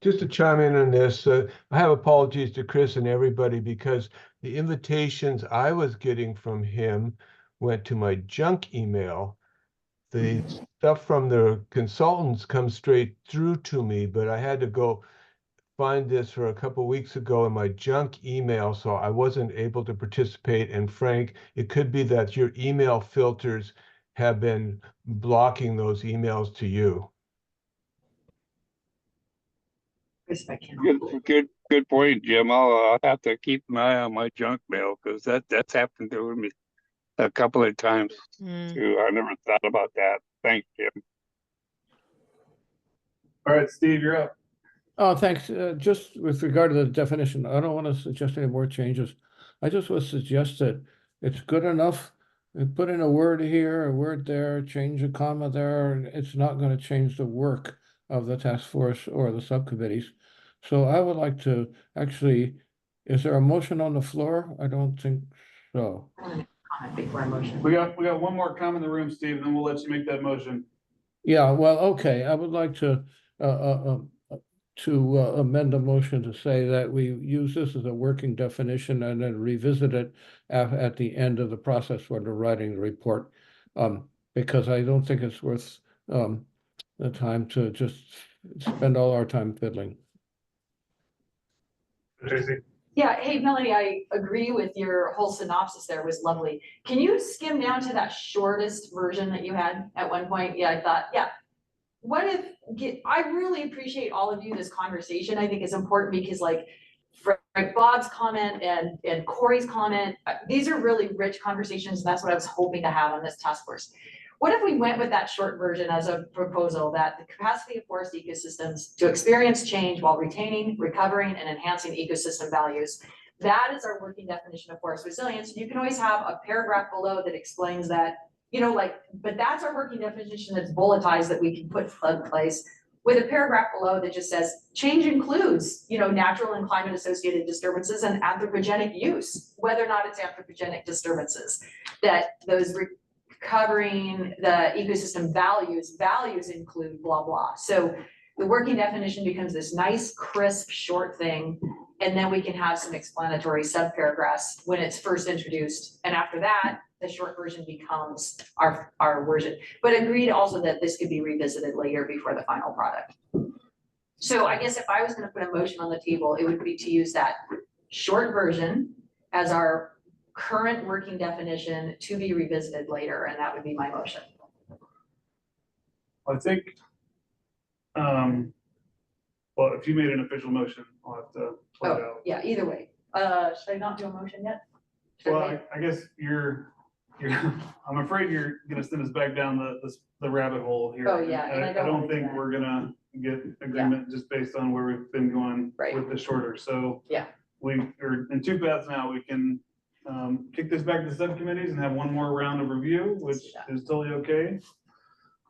Just to chime in on this, I have apologies to Chris and everybody because the invitations I was getting from him went to my junk email. The stuff from the consultants comes straight through to me, but I had to go find this for a couple weeks ago in my junk email, so I wasn't able to participate. And Frank, it could be that your email filters have been blocking those emails to you. Good point, Jim. I'll have to keep an eye on my junk mail because that's happened to me a couple of times too. I never thought about that. Thanks, Jim. All right, Steve, you're up. Oh, thanks. Just with regard to the definition, I don't want to suggest any more changes. I just would suggest that it's good enough. We put in a word here, a word there, change a comma there. It's not going to change the work of the task force or the subcommittees. So I would like to actually, is there a motion on the floor? I don't think so. Before motion. We got one more comment in the room, Steve, and then we'll let you make that motion. Yeah, well, okay. I would like to amend the motion to say that we use this as a working definition and then revisit it at the end of the process when we're writing the report. Because I don't think it's worth the time to just spend all our time fiddling. Tracy? Yeah, hey, Melanie, I agree with your whole synopsis there, was lovely. Can you skim down to that shortest version that you had at one point? Yeah, I thought, yeah. What if, I really appreciate all of you, this conversation, I think is important because like Frank Bob's comment and Corey's comment, these are really rich conversations. And that's what I was hoping to have on this task force. What if we went with that short version as a proposal that the capacity of forest ecosystems to experience change while retaining, recovering, and enhancing ecosystem values? That is our working definition of forest resilience. You can always have a paragraph below that explains that, you know, like, but that's our working definition that's bulletized that we can put in place with a paragraph below that just says change includes, you know, natural and climate associated disturbances and anthropogenic use, whether or not it's anthropogenic disturbances, that those covering the ecosystem values include blah, blah. So the working definition becomes this nice, crisp, short thing. And then we can have some explanatory subparagraphs when it's first introduced. And after that, the short version becomes our version. But agreed also that this could be revisited later before the final product. So I guess if I was going to put a motion on the table, it would be to use that short version as our current working definition to be revisited later, and that would be my motion. I think, well, if you made an official motion, I'll have to play it out. Yeah, either way. Should I not do a motion yet? Well, I guess I'm afraid you're gonna send us back down the rabbit hole here. Oh, yeah, and I don't don't wanna do think that. we're gonna get agreement just based on where we've been going with the shorter, so. Yeah. We are in two paths now. We can kick this back to the subcommittees and have one more round of review, which is totally okay.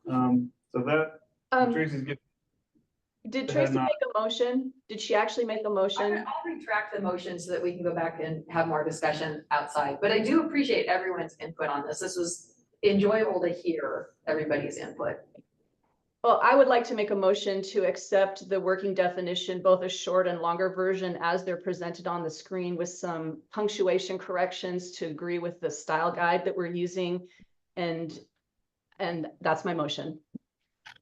So that, Tracy's getting. Did Tracy make a motion? Did she actually make a motion? I'll retract the motion so that we can go back and have more discussion outside, but I do appreciate everyone's input on this. This was enjoyable to hear everybody's input. Well, I would like to make a motion to accept the working definition, both a short and longer version as they're presented on the screen with some punctuation corrections to agree with the style guide that we're using. And that's my motion.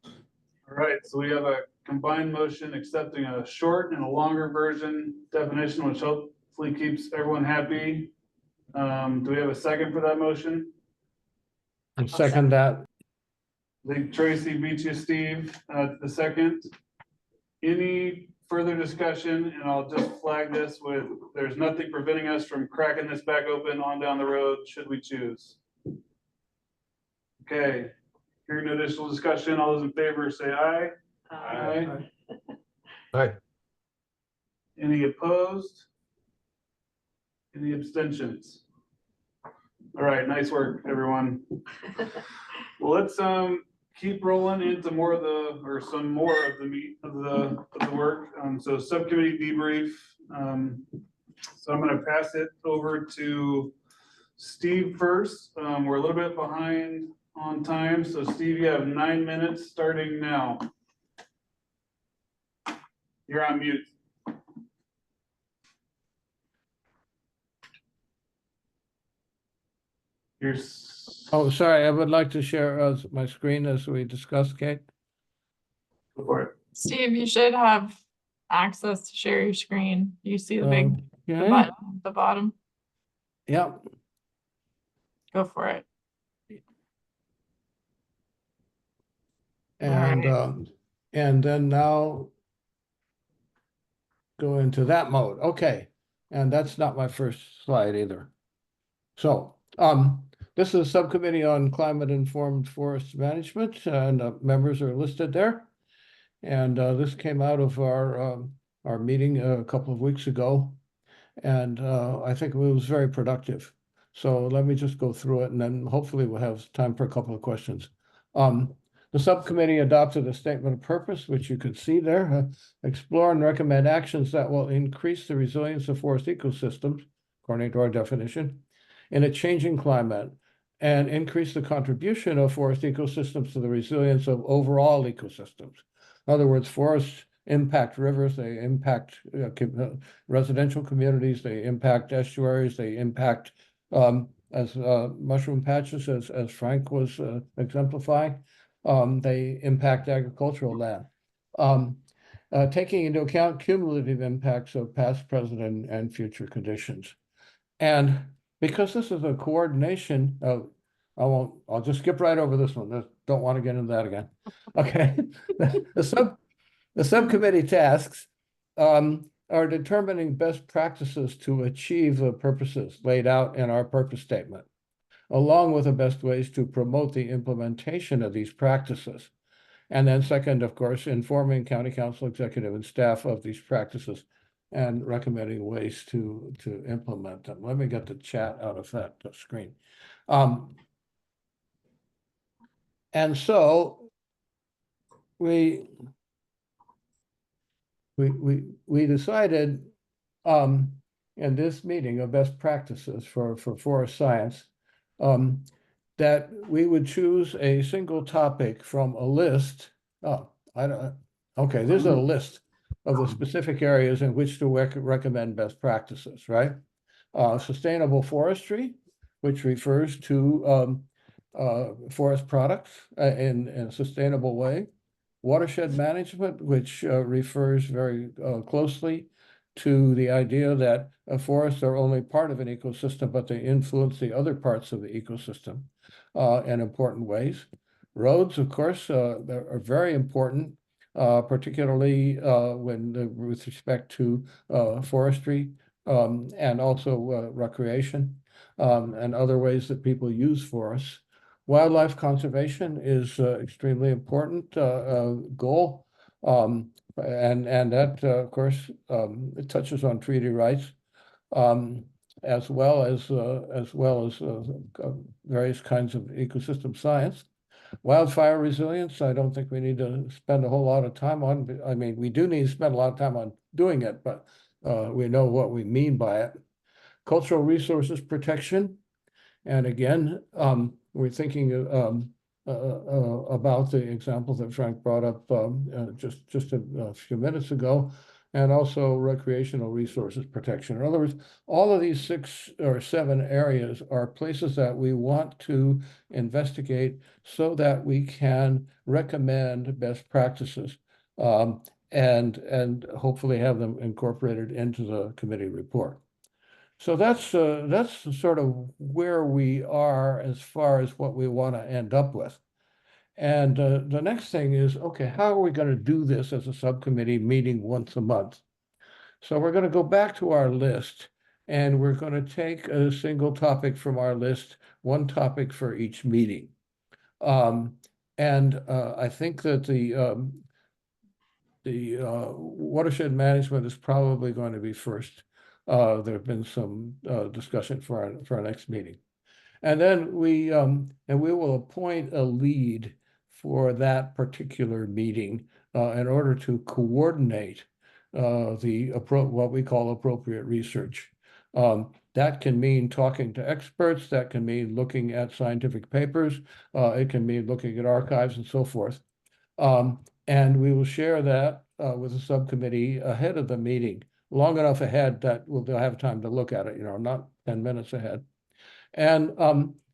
All right, so we have a combined motion accepting a short and a longer version definition, which hopefully keeps everyone happy. Do we have a second for that motion? And second that. I think Tracy beat you, Steve, the second. Any further discussion, and I'll just flag this with, there's nothing preventing us from cracking this back open on down the road, should we choose. Okay, hearing no additional discussion, all those in favor say aye. Aye. Aye. Any opposed? Any abstentions? All right, nice work, everyone. Well, let's keep rolling into more of the, or some more of the meat of the work. So subcommittee debrief. So I'm gonna pass it over to Steve first. We're a little bit behind on time. So Steve, you have 9 minutes starting now. You're on mute. You're Oh, sorry, I would like to share my screen as we discussed, Kate. Go for it. Steve, you should have access to share your screen. You see the big the Okay. button at the bottom. Yep. Go for it. And then now go into that mode. Okay. And that's not my first slide either. So, this is a subcommittee on climate-informed forest management, and members are listed there. And this came out of our meeting a couple of weeks ago, and I think it was very productive. So let me just go through it, and then hopefully we'll have time for a couple of questions. The subcommittee adopted a statement of purpose, which you can see there. Explore and recommend actions that will increase the resilience of forest ecosystems, according to our definition, in a changing climate, and increase the contribution of forest ecosystems to the resilience of overall ecosystems. In other words, forests impact rivers, they impact residential communities, they impact estuaries, they impact, as mushroom patches, as Frank was exemplifying, they impact agricultural land. Taking into account cumulative impacts of past, present, and future conditions. And because this is a coordination of, I'll just skip right over this one. Don't want to get into that again. Okay. The subcommittee tasks are determining best practices to achieve the purposes laid out in our purpose statement, along with the best ways to promote the implementation of these practices. And then second, of course, informing county council, executive, and staff of these practices and recommending ways to implement them. Let me get the chat out of that screen. And so we decided in this meeting of best practices for forest science that we would choose a single topic from a list. Okay, there's a list of the specific areas in which to recommend best practices, right? Sustainable forestry, which refers to forest products in a sustainable way. Watershed management, which refers very closely to the idea that forests are only part of an ecosystem, but they influence the other parts of the ecosystem in important ways. Roads, of course, are very important, particularly with respect to forestry and also recreation and other ways that people use forests. Wildlife conservation is extremely important goal, and that, of course, it touches on treaty rights, as well as various kinds of ecosystem science. Wildfire resilience, I don't think we need to spend a whole lot of time on. I mean, we do need to spend a lot of time on doing it, but we know what we mean by it. Cultural resources protection, and again, we're thinking about the example that Frank brought up just a few minutes ago, and also recreational resources protection. In other words, all of these 6 or 7 areas are places that we want to investigate so that we can recommend best practices and hopefully have them incorporated into the committee report. So that's sort of where we are as far as what we want to end up with. And the next thing is, okay, how are we going to do this as a subcommittee meeting once a month? So we're going to go back to our list, and we're going to take a single topic from our list, one topic for each meeting. I think that the watershed management is probably going to be first. There have been some discussion for our next meeting. And then we will appoint a lead for that particular meeting in order to coordinate what we call appropriate research. That can mean talking to experts, that can mean looking at scientific papers, it can mean looking at archives and so forth. And we will share that with the subcommittee ahead of the meeting, long enough ahead that they'll have time to look at it, not 10 minutes ahead. And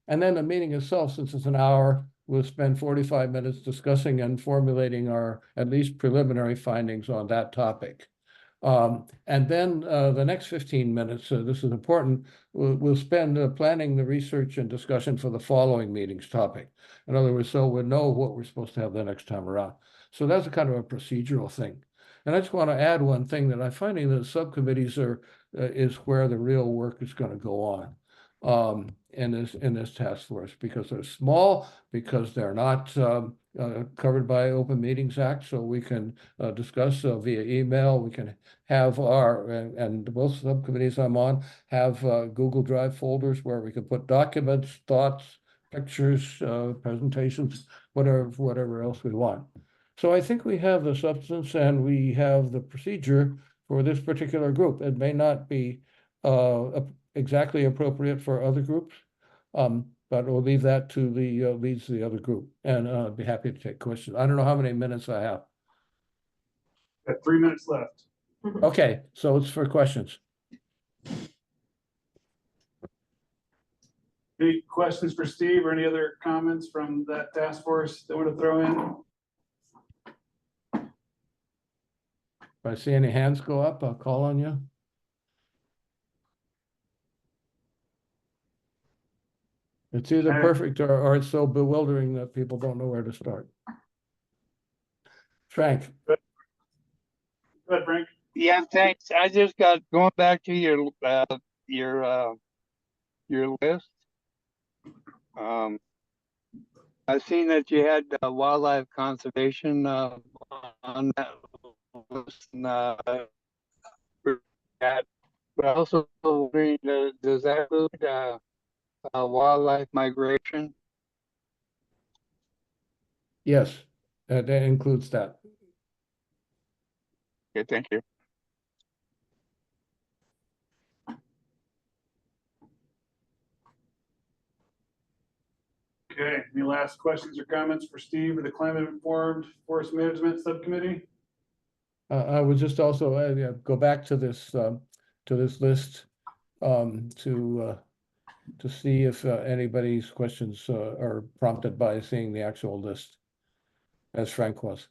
then the meeting itself, since it's an hour, we'll spend 45 minutes discussing and formulating our at least preliminary findings on that topic. And then the next 15 minutes, this is important, we'll spend planning the research and discussion for the following meeting's topic. In other words, so we'll know what we're supposed to have the next time around. So that's a kind of a procedural thing. And I just want to add one thing, that I'm finding that subcommittees is where the real work is going to go on in this task force, because they're small, because they're not covered by Open Meetings Act, so we can discuss via email. We can have and both subcommittees I'm on have Google Drive folders where we can put documents, thoughts, pictures, presentations, whatever else we want. So I think we have the substance and we have the procedure for this particular group. It may not be exactly appropriate for other groups, but we'll leave that to the leads of the other group, and I'd be happy to take questions. I don't know how many minutes I have. Got 3 minutes left. Okay, so it's for questions. Any questions for Steve or any other comments from that task force that want to throw in? If I see any hands go up, I'll call on you. It's either perfect or it's so bewildering that people don't know where to start. Frank. Go ahead, Frank. Yeah, thanks. I just got going back to your list. I've seen that you had wildlife conservation on that list, but also wondering, does that include wildlife migration? Yes, that includes that. Okay, thank you. Okay, any last questions or comments for Steve or the Climate Informed Forest Management Subcommittee? I would just also go back to this list to see if anybody's questions are prompted by seeing the actual list, as Frank was.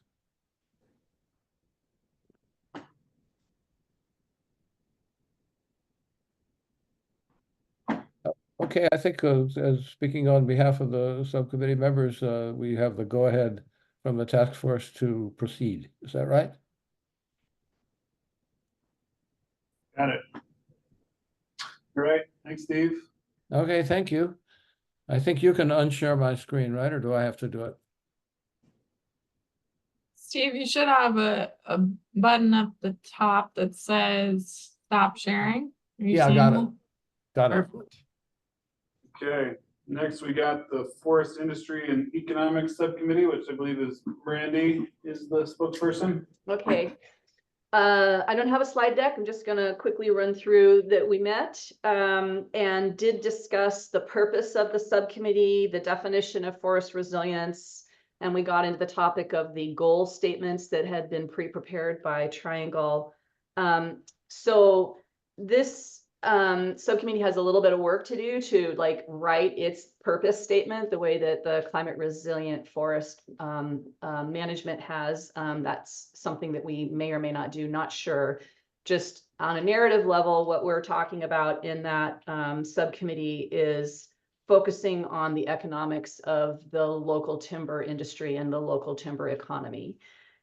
Okay, I think as speaking on behalf of the subcommittee members, we have the go-ahead from the task force to proceed. Is that right? Got it. All right, thanks, Steve. Okay, thank you. I think you can unshare my screen, right? Or do I have to do it? Steve, you should have a button up the top that says stop sharing. Are you Yeah, I seeing got that? it. Got it. Perfect. Okay, next we got the Forest Industry and Economics Subcommittee, which I believe is Brandy is the spokesperson. Okay. I don't have a slide deck. I'm just gonna quickly run through that we met and did discuss the purpose of the subcommittee, the definition of forest resilience, and we got into the topic of the goal statements that had been pre-prepared by Triangle. So this subcommittee has a little bit of work to do to like write its purpose statement the way that the climate resilient forest management has. That's something that we may or may not do, not sure. Just on a narrative level, what we're talking about in that subcommittee is focusing on the economics of the local timber industry and the local timber economy.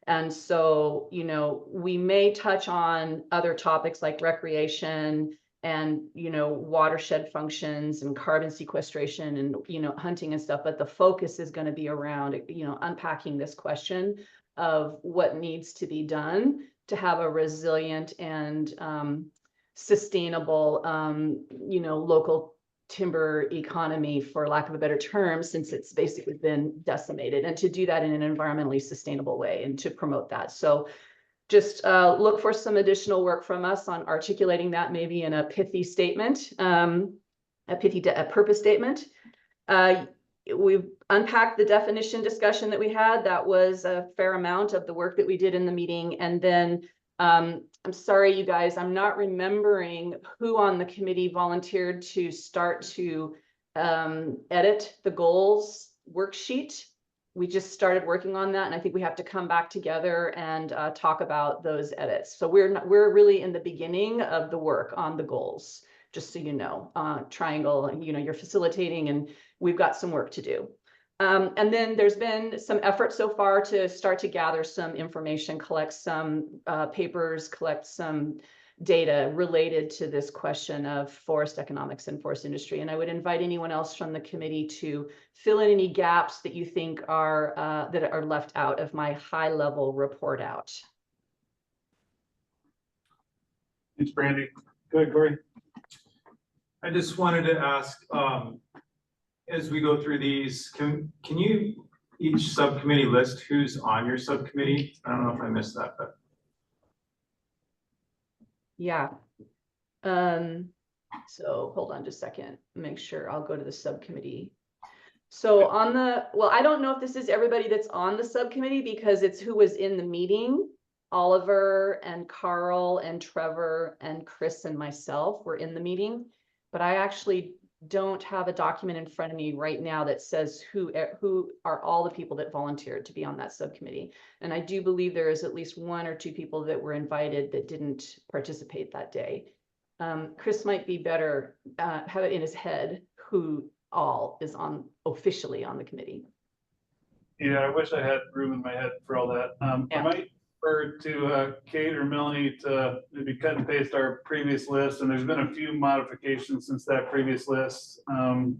And so, you know, we may touch on other topics like recreation and, you know, watershed functions and carbon sequestration and, you know, hunting and stuff, but the focus is going to be around, you know, unpacking this question of what needs to be done to have a resilient and sustainable, you know, local timber economy, for lack of a better term, since it's basically been decimated, and to do that in an environmentally sustainable way and to promote that. So just look for some additional work from us on articulating that maybe in a pithy statement, a purpose statement. We've unpacked the definition discussion that we had. That was a fair amount of the work that we did in the meeting. And then I'm sorry, you guys, I'm not remembering who on the committee volunteered to start to edit the goals worksheet. We just started working on that, and I think we have to come back together and talk about those edits. So we're really in the beginning of the work on the goals, just so you know. Triangle, you know, you're facilitating, and we've got some work to do. And then there's been some effort so far to start to gather some information, collect some papers, collect some data related to this question of forest economics and forest industry. And I would invite anyone else from the committee to fill in any gaps that you think are that are left out of my high-level report out. Thanks, Brandy. Go ahead, Corey. I just wanted to ask, as we go through these, can you each subcommittee list who's on your subcommittee? I don't know if I missed that, but. Yeah. So hold on just a second, make sure. I'll go to the subcommittee. So on the, well, I don't know if this is everybody that's on the subcommittee because it's who was in the meeting. Oliver and Carl and Trevor and Chris and myself were in the meeting, but I actually don't have a document in front of me right now that says who are all the people that volunteered to be on that subcommittee. And I do believe there is at least one or two people that were invited that didn't participate that day. Chris might be better, have it in his head who all is on officially on the committee. Yeah, I wish I had room in my head for all that. I might refer to Kate or Melanie to maybe cut and paste our previous list, and there's been a few modifications since that previous list. And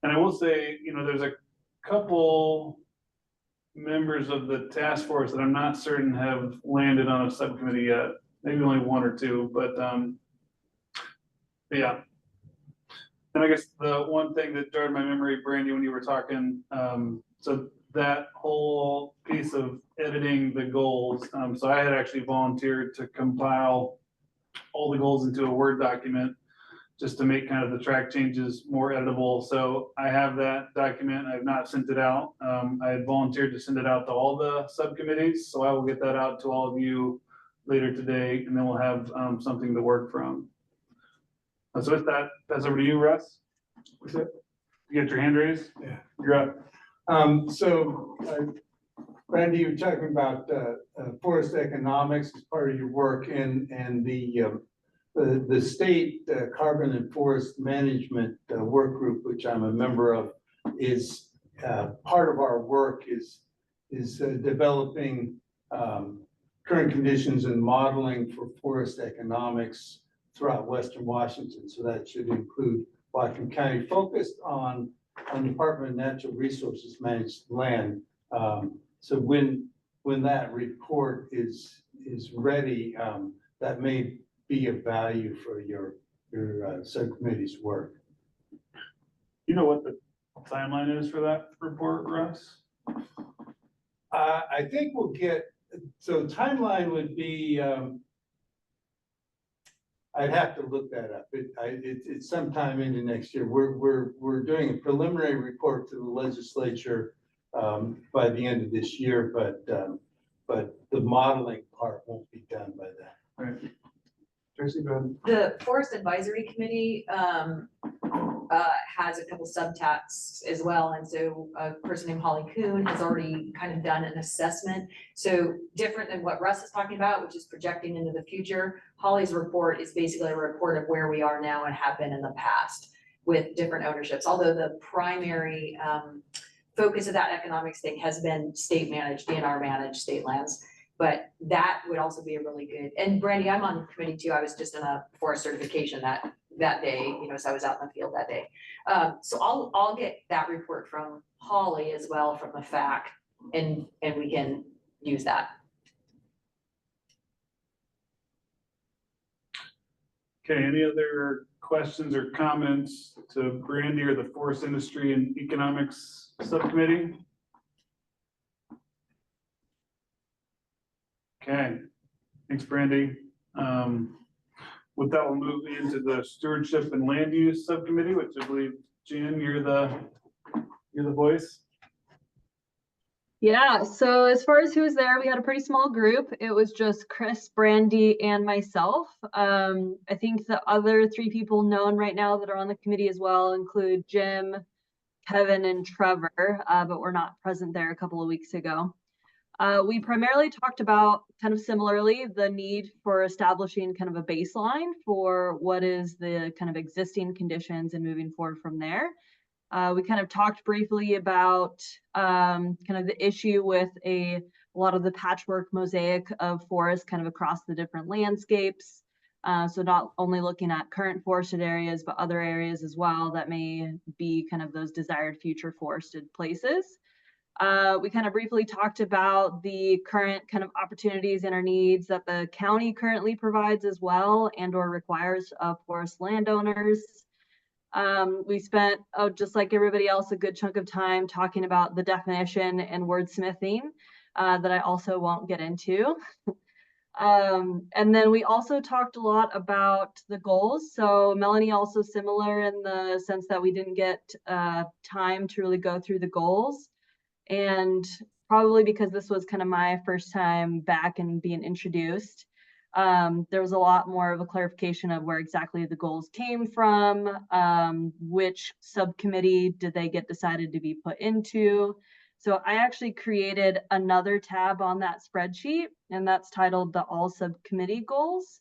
I will say, you know, there's a couple members of the task force that I'm not certain have landed on a subcommittee yet. Maybe only one or two, but yeah. And I guess the one thing that jarred my memory, Brandy, when you were talking, so that whole piece of editing the goals. So I had actually volunteered to compile all the goals into a Word document just to make kind of the track changes more editable. So I have that document. I have not sent it out. I had volunteered to send it out to all the subcommittees. So I will get that out to all of you later today, and then we'll have something to work from. So with that, pass over to you, Russ. What's it? You got your hand raised? Yeah. You're up. Randy, you're talking about forest economics as part of your work, and the state carbon and forest management work group, which I'm a member of, is part of our work is developing current conditions and modeling for forest economics throughout Western Washington. So that should include Whatcom County, focused on Department of Natural Resources managed land. So when that report is ready, that may be of value for your subcommittee's work. You know what the timeline is for that report, Russ? I think we'll get so timeline would be, I'd have to look that up. It's sometime into next year. We're doing a preliminary report to the legislature by the end of this year, but the modeling part won't be done by then. Right. Tracy, go ahead. The Forest Advisory Committee has a couple subtasks as well. And so a person named Holly Kuhn has already kind of done an assessment. So different than what Russ is talking about, which is projecting into the future. Holly's report is basically a report of where we are now and have been in the past with different ownerships. Although the primary focus of that economics thing has been state managed, DNR managed state lands. But that would also be a really good, and Brandy, I'm on the committee too. I was just in a forest certification that day, you know, so I was out in the field that day. So I'll get that report from Holly as well from the FAC, and we can use that. Okay, any other questions or comments to Brandy or the Forest Industry and Economics Subcommittee? Okay, thanks, Brandy. With that, we'll move into the Stewardship and Land Use Subcommittee, which I believe, Jan, you're the voice. Yeah, so as far as who was there, we had a pretty small group. It was just Chris, Brandy, and myself. I think the other 3 people known right now that are on the committee as well include Jim, Kevin, and Trevor, but were not present there a couple of weeks ago. We primarily talked about, kind of similarly, the need for establishing kind of a baseline for what is the kind of existing conditions and moving forward from there. We kind of talked briefly about kind of the issue with a lot of the patchwork mosaic of forests kind of across the different landscapes. So not only looking at current forested areas, but other areas as well that may be kind of those desired future forested places. We kind of briefly talked about the current kind of opportunities and our needs that the county currently provides as well and or requires of forest landowners. We spent, just like everybody else, a good chunk of time talking about the definition and wordsmithing that I also won't get into. And then we also talked a lot about the goals. So Melanie also similar in the sense that we didn't get time to really go through the goals. And probably because this was kind of my first time back and being introduced, there was a lot more of a clarification of where exactly the goals came from, which subcommittee did they get decided to be put into. So I actually created another tab on that spreadsheet, and that's titled the All Subcommittee Goals.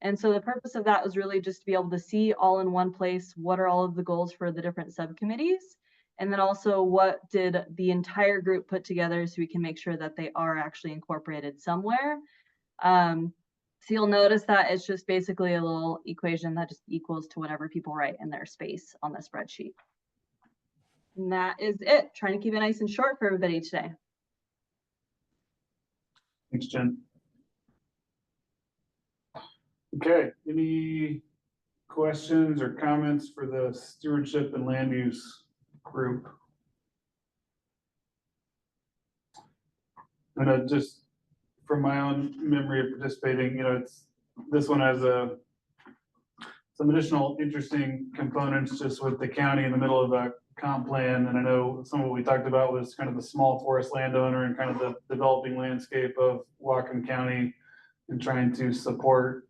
And so the purpose of that was really just to be able to see all in one place, what are all of the goals for the different subcommittees? And then also what did the entire group put together so we can make sure that they are actually incorporated somewhere. So you'll notice that it's just basically a little equation that just equals to whatever people write in their space on the spreadsheet. And that is it. Trying to keep it nice and short for everybody today. Thanks, Jen. Okay, any questions or comments for the Stewardship and Land Use group? And just from my own memory of participating, you know, this one has some additional interesting components just with the county in the middle of a comp plan. And I know some of what we talked about was kind of the small forest landowner and kind of the developing landscape of Whatcom County and trying to support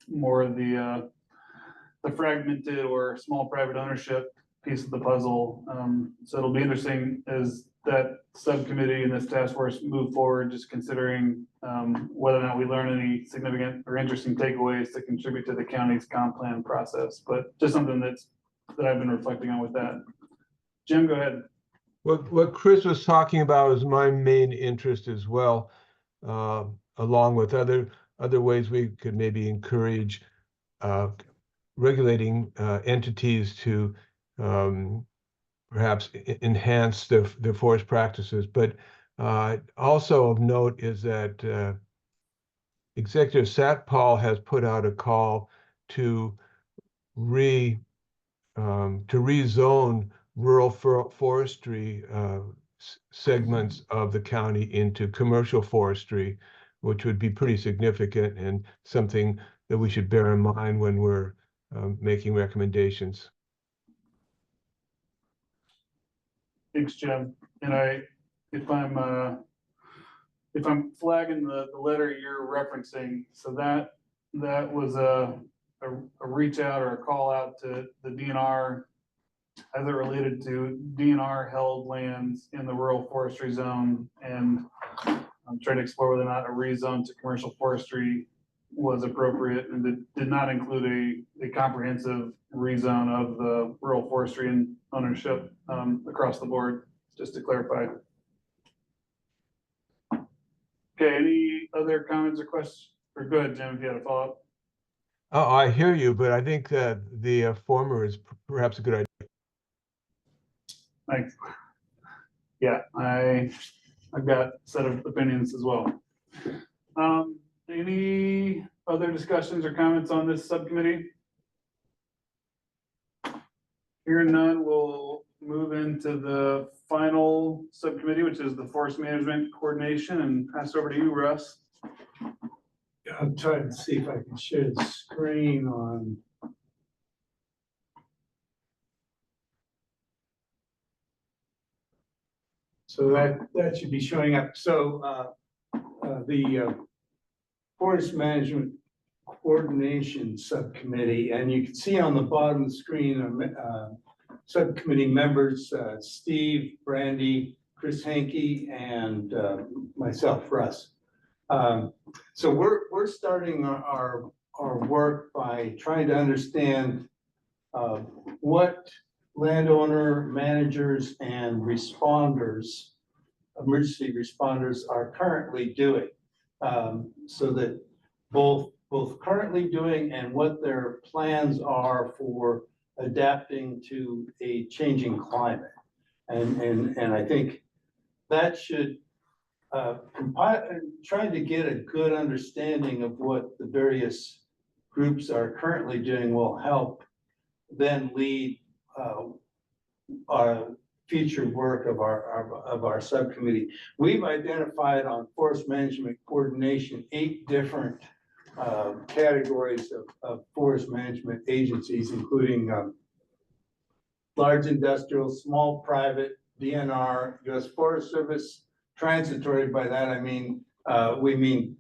more of the fragmented or small private ownership piece of the puzzle. So it'll be interesting as that subcommittee and this task force move forward, just considering whether or not we learn any significant or interesting takeaways to contribute to the county's comp plan process. But just something that I've been reflecting on with that. Jim, go ahead. What Chris was talking about is my main interest as well, along with other ways we could maybe encourage regulating entities to perhaps enhance the forest practices. But also of note is that Executive Satpal has put out a call to rezone rural forestry segments of the county into commercial forestry, which would be pretty significant and something that we should bear in mind when we're making recommendations. Thanks, Jim. And if I'm flagging the letter you're referencing, so that was a reach out or a call out to the DNR as it related to DNR held lands in the rural forestry zone. And I'm trying to explore whether or not a rezone to commercial forestry was appropriate, and it did not include a comprehensive rezone of the rural forestry and ownership across the board, just to clarify. Okay, any other comments or questions? Or go ahead, Jim, if you had a follow-up. Oh, I hear you, but I think that the former is perhaps a good idea. Thanks. Yeah, I've got a set of opinions as well. Any other discussions or comments on this subcommittee? Hearing none, we'll move into the final subcommittee, which is the forest management coordination, and pass over to you, Russ. I'm trying to see if I can share the screen on. So that should be showing up. So the Forest Management Coordination Subcommittee, and you can see on the bottom of the screen, subcommittee members, Steve, Brandy, Chris Hankey, and myself, Russ. So we're starting our work by trying to understand what landowner managers and responders, emergency responders, are currently doing, so that both currently doing and what their plans are for adapting to a changing climate. And I think that should trying to get a good understanding of what the various groups are currently doing will help then lead our future work of our subcommittee. We've identified on forest management coordination 8 different categories of forest management agencies, including large industrial, small private, DNR, U.S. Forest Service. Transitory, by that I mean, we mean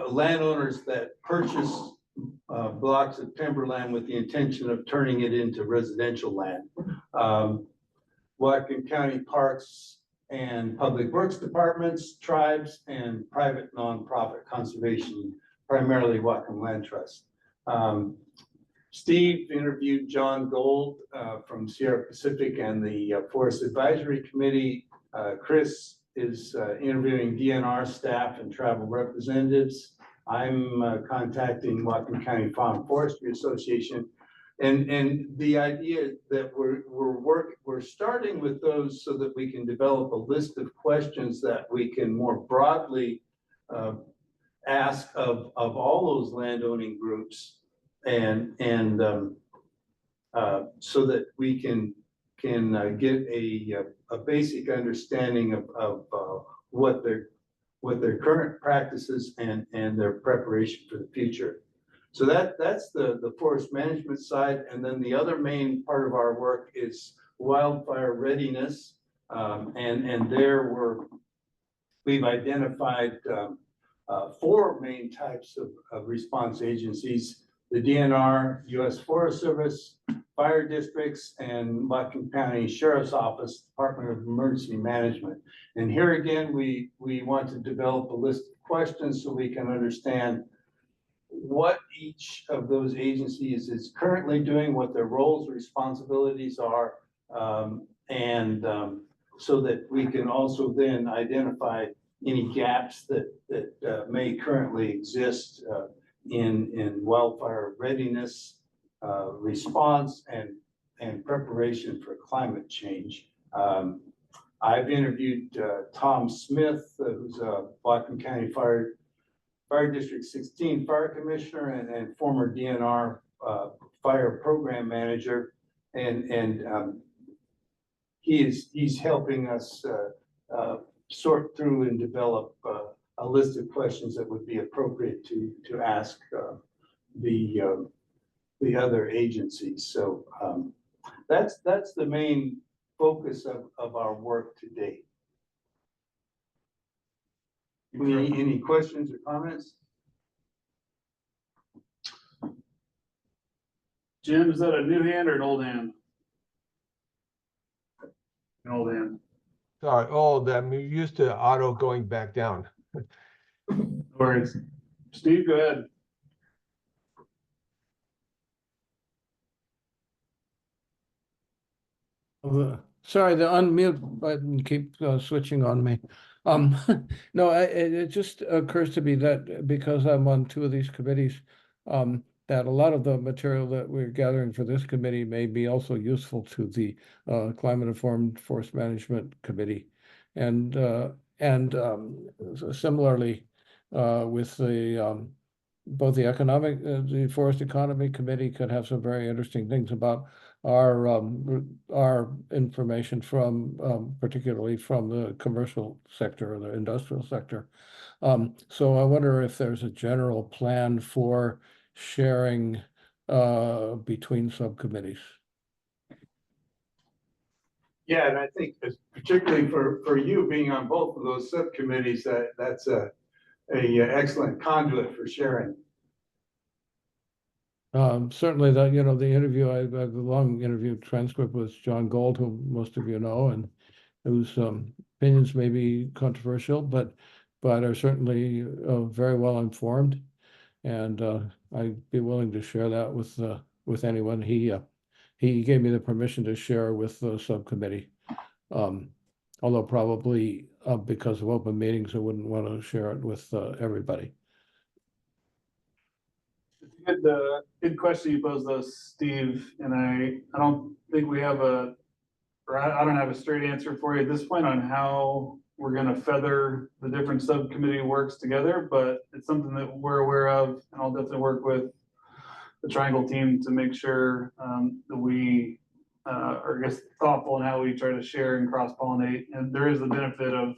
landowners that purchase blocks of timberland with the intention of turning it into residential land. Whatcom County Parks and Public Works Departments, tribes, and private nonprofit conservation, primarily Whatcom Land Trust. Steve interviewed John Gold from Sierra Pacific and the Forest Advisory Committee. Chris is interviewing DNR staff and travel representatives. I'm contacting Whatcom County Farm Forestry Association. And the idea that we're starting with those so that we can develop a list of questions that we can more broadly ask of all those landowning groups, and so that we can get a basic understanding of what their current practices and their preparation for the future. So that's the forest management side. And then the other main part of our work is wildfire readiness. And there we've identified 4 main types of response agencies: the DNR, U.S. Forest Service, fire districts, and Whatcom County Sheriff's Office, Department of Emergency Management. And here again, we want to develop a list of questions so we can understand what each of those agencies is currently doing, what their roles, responsibilities are, and so that we can also then identify any gaps that may currently exist in wildfire readiness, response, and preparation for climate change. I've interviewed Tom Smith, who's a Whatcom County Fire District 16 Fire Commissioner and former DNR Fire Program Manager, and he's helping us sort through and develop a list of questions that would be appropriate to ask the other agencies. So that's the main focus of our work to date. Any questions or comments? Jim, is that a new hand or an old hand? An old hand. Sorry, oh, that we used to auto going back down. No worries. Steve, go ahead. Sorry, the unmute button keeps switching on me. No, it just occurs to me that because I'm on two of these committees, that a lot of the material that we're gathering for this committee may be also useful to the Climate Informed Forest Management Committee. And similarly, with the both the Forest Economy Committee could have some very interesting things about our information from particularly from the commercial sector or the industrial sector. So I wonder if there's a general plan for sharing between subcommittees. Yeah, and I think particularly for you being on both of those subcommittees, that's a excellent conduit for sharing. Certainly the interview, I have a long interview transcript with John Gold, who most of you know, and whose opinions may be controversial, but are certainly very well informed. And I'd be willing to share that with anyone. He gave me the permission to share with the subcommittee. Although probably because of open meetings, I wouldn't want to share it with everybody. Good question you posed though, Steve, and I don't think we have I don't have a straight answer for you at this point on how we're gonna feather the different subcommittee works together, but it's something that we're aware of, and I'll definitely work with the Triangle team to make sure that we are, I guess, thoughtful in how we try to share and cross-pollinate. And there is the benefit of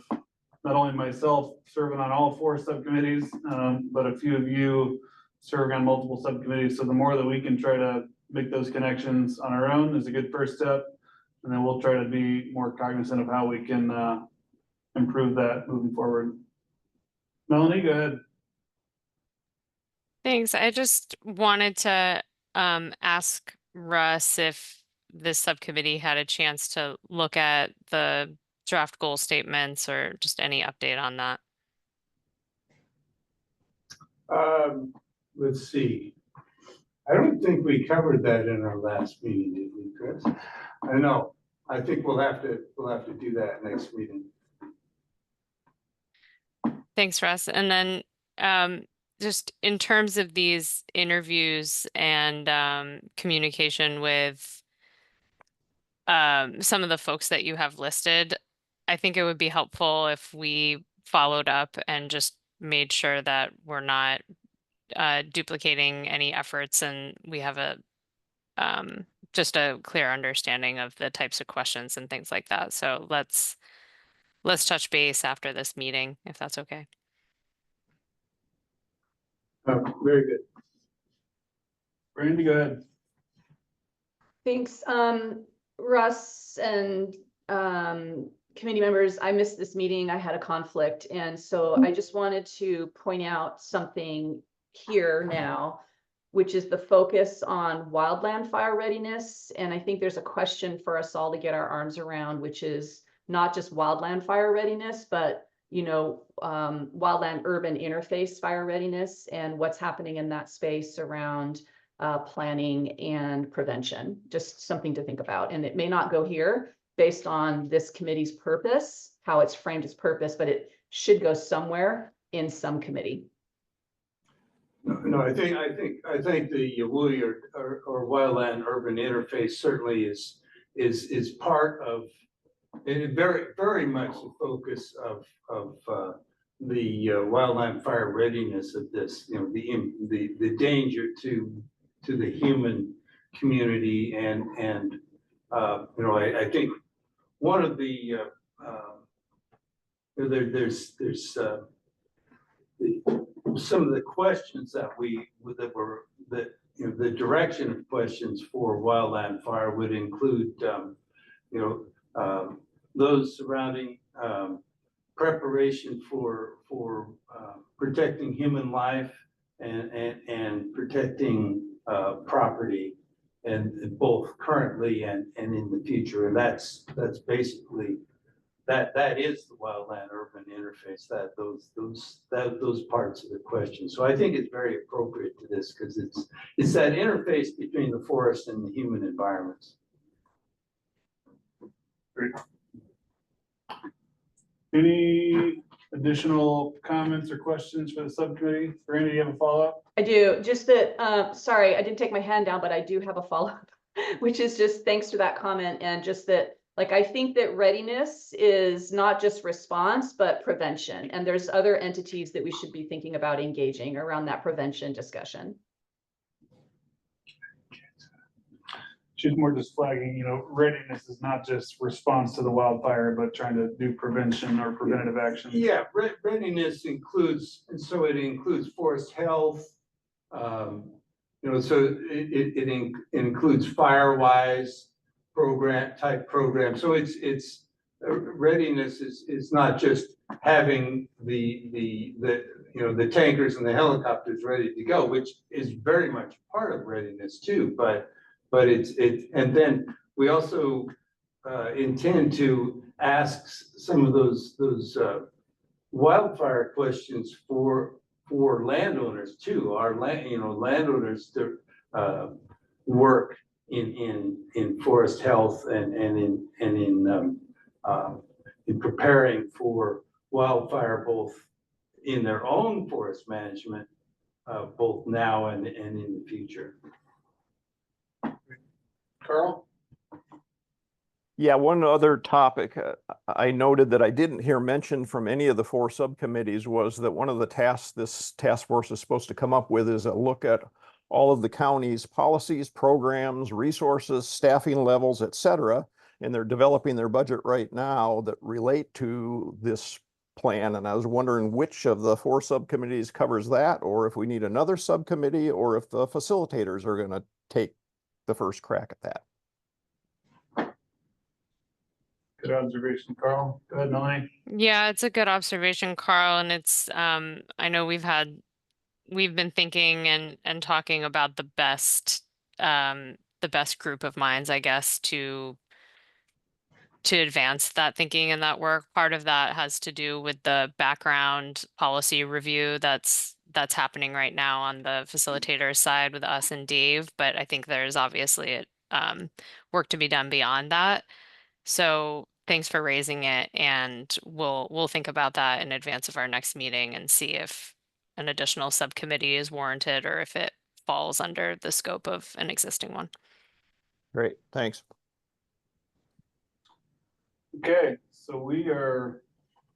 not only myself serving on all 4 subcommittees, but a few of you serving on multiple subcommittees. So the more that we can try to make those connections on our own is a good first step. And then we'll try to be more cognizant of how we can improve that moving forward. Melanie, go ahead. Thanks. I just wanted to ask Russ if this subcommittee had a chance to look at the draft goal statements or just any update on that. Let's see. I don't think we covered that in our last meeting, did we, Chris? I know. I think we'll have to do that next meeting. Thanks, Russ. And then just in terms of these interviews and communication with some of the folks that you have listed, I think it would be helpful if we followed up and just made sure that we're not duplicating any efforts and we have a just a clear understanding of the types of questions and things like that. So let's touch base after this meeting, if that's okay. Very good. Brandy, go ahead. Thanks, Russ and committee members. I missed this meeting. I had a conflict. And so I just wanted to point out something here now, which is the focus on wildland fire readiness. And I think there's a question for us all to get our arms around, which is not just wildland fire readiness, but wildland urban interface fire readiness and what's happening in that space around planning and prevention. Just something to think about. And it may not go here based on this committee's purpose, how it's framed its purpose, but it should go somewhere in some committee. No, I think the woolly or wildland urban interface certainly is part of it, very much the focus of the wildland fire readiness of this. The danger to the human community and I think one of the there's some of the questions that the direction of questions for wildland fire would include, those surrounding preparation for protecting human life and protecting property, and both currently and in the future. And that's basically that is the wildland urban interface, those parts of the question. So I think it's very appropriate to this because it's that interface between the forest and the human environments. Great. Any additional comments or questions for the subcommittee? Randy, you have a follow-up? I do, just that, sorry, I didn't take my hand down, but I do have a follow-up, which is just thanks to that comment, and just that, like, I think that readiness is not just response, but prevention. And there's other entities that we should be thinking about engaging around that prevention discussion. She's more just flagging, readiness is not just response to the wildfire, but trying to do prevention or preventative action. Yeah, readiness includes, and so it includes forest health. So it includes FireWise program. So it's readiness is not just having the tankers and the helicopters ready to go, which is very much part of readiness too, but and then we also intend to ask some of those wildfire questions for landowners too. Our landowners work in forest health and in preparing for wildfire, both in their own forest management, both now and in the future. Carl? Yeah, one other topic I noted that I didn't hear mentioned from any of the 4 subcommittees was that one of the tasks this task force is supposed to come up with is a look at all of the county's policies, programs, resources, staffing levels, et cetera. And they're developing their budget right now that relate to this plan. And I was wondering which of the 4 subcommittees covers that, or if we need another subcommittee, or if the facilitators are going to take the first crack at that. Good observation, Carl. Go ahead, Melanie. Yeah, it's a good observation, Carl. And it's, I know we've been thinking and talking about the best group of minds, I guess, to advance that thinking and that work. Part of that has to do with the background policy review that's happening right now on the facilitator side with us and Dave, but I think there's obviously work to be done beyond that. So thanks for raising it, and we'll think about that in advance of our next meeting and see if an additional subcommittee is warranted or if it falls under the scope of an existing one. Great, thanks. Okay, so we are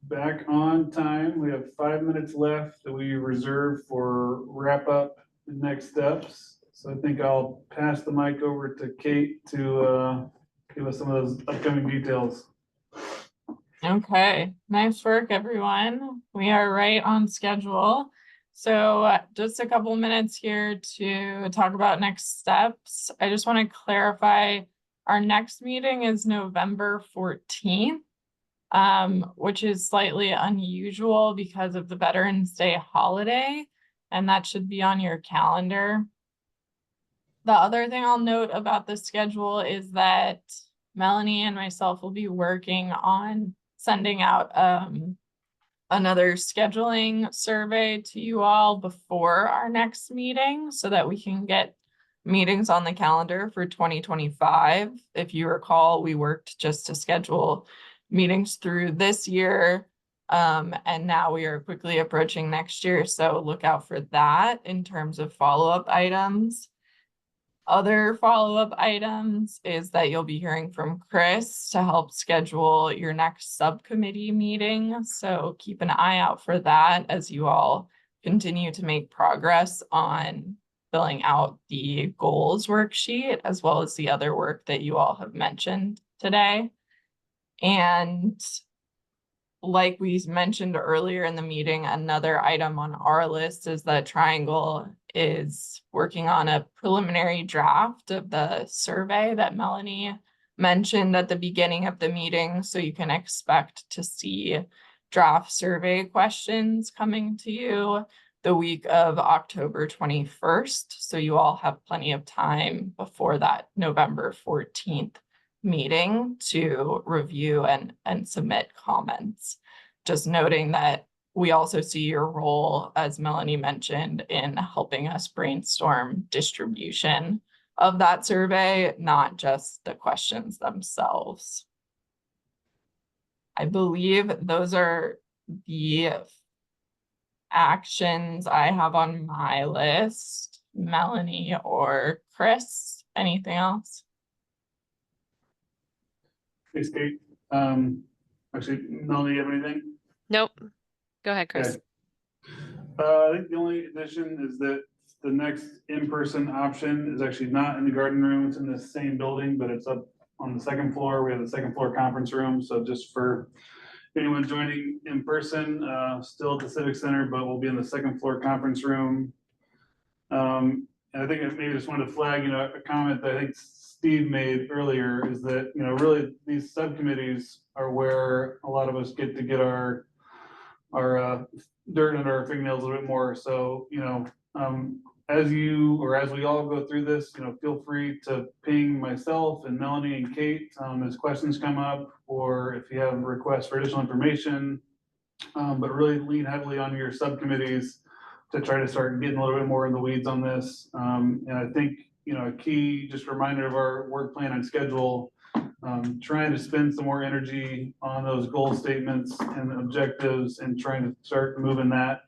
back on time. We have 5 minutes left that we reserve for wrap up and next steps. So I think I'll pass the mic over to Kate to give us some of those upcoming details. Okay, nice work, everyone. We are right on schedule. So just a couple minutes here to talk about next steps. I just want to clarify, our next meeting is November 14th, which is slightly unusual because of the Veterans Day holiday, and that should be on your calendar. The other thing I'll note about the schedule is that Melanie and myself will be working on sending out another scheduling survey to you all before our next meeting so that we can get meetings on the calendar for 2025. If you recall, we worked just to schedule meetings through this year, and now we are quickly approaching next year. So look out for that in terms of follow-up items. Other follow-up items is that you'll be hearing from Chris to help schedule your next subcommittee meeting. So keep an eye out for that as you all continue to make progress on filling out the goals worksheet, as well as the other work that you all have mentioned today. And like we mentioned earlier in the meeting, another item on our list is that Triangle is working on a preliminary draft of the survey that Melanie mentioned at the beginning of the meeting. So you can expect to see draft survey questions coming to you the week of October 21st. So you all have plenty of time before that November 14th meeting to review and submit comments. Just noting that we also see your role, as Melanie mentioned, in helping us brainstorm distribution of that survey, not just the questions themselves. I believe those are the actions I have on my list. Melanie or Chris, anything else? Thanks, Kate. Actually, Melanie, you have anything? Nope. Go ahead, Chris. Okay. I think the only addition is that the next in-person option is actually not in the garden room. It's in the same building, but it's up on the second floor. We have the second floor conference room. So just for anyone joining in person, still at the Civic Center, but we'll be in the second floor conference room. And I think I maybe just wanted to flag, a comment that I think Steve made earlier is that, really these subcommittees are where a lot of us get to get our dirt under our fingernails a little bit more. So, as we all go through this, feel free to ping myself and Melanie and Kate as questions come up, or if you have requests for additional information, but really lean heavily on your subcommittees to try to start getting a little bit more in the weeds on this. And I think, a key just reminder of our work plan and schedule, trying to spend some more energy on those goal statements and objectives and trying to start moving that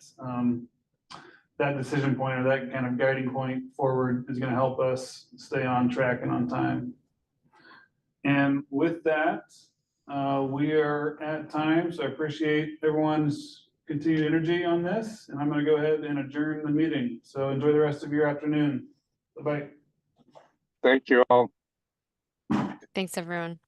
decision point or that kind of guiding point forward is going to help us stay on track and on time. And with that, we are at time, so I appreciate everyone's continued energy on this, and I'm going to go ahead and adjourn the meeting. So enjoy the rest of your afternoon. Bye-bye. Thank you all. Thanks, everyone.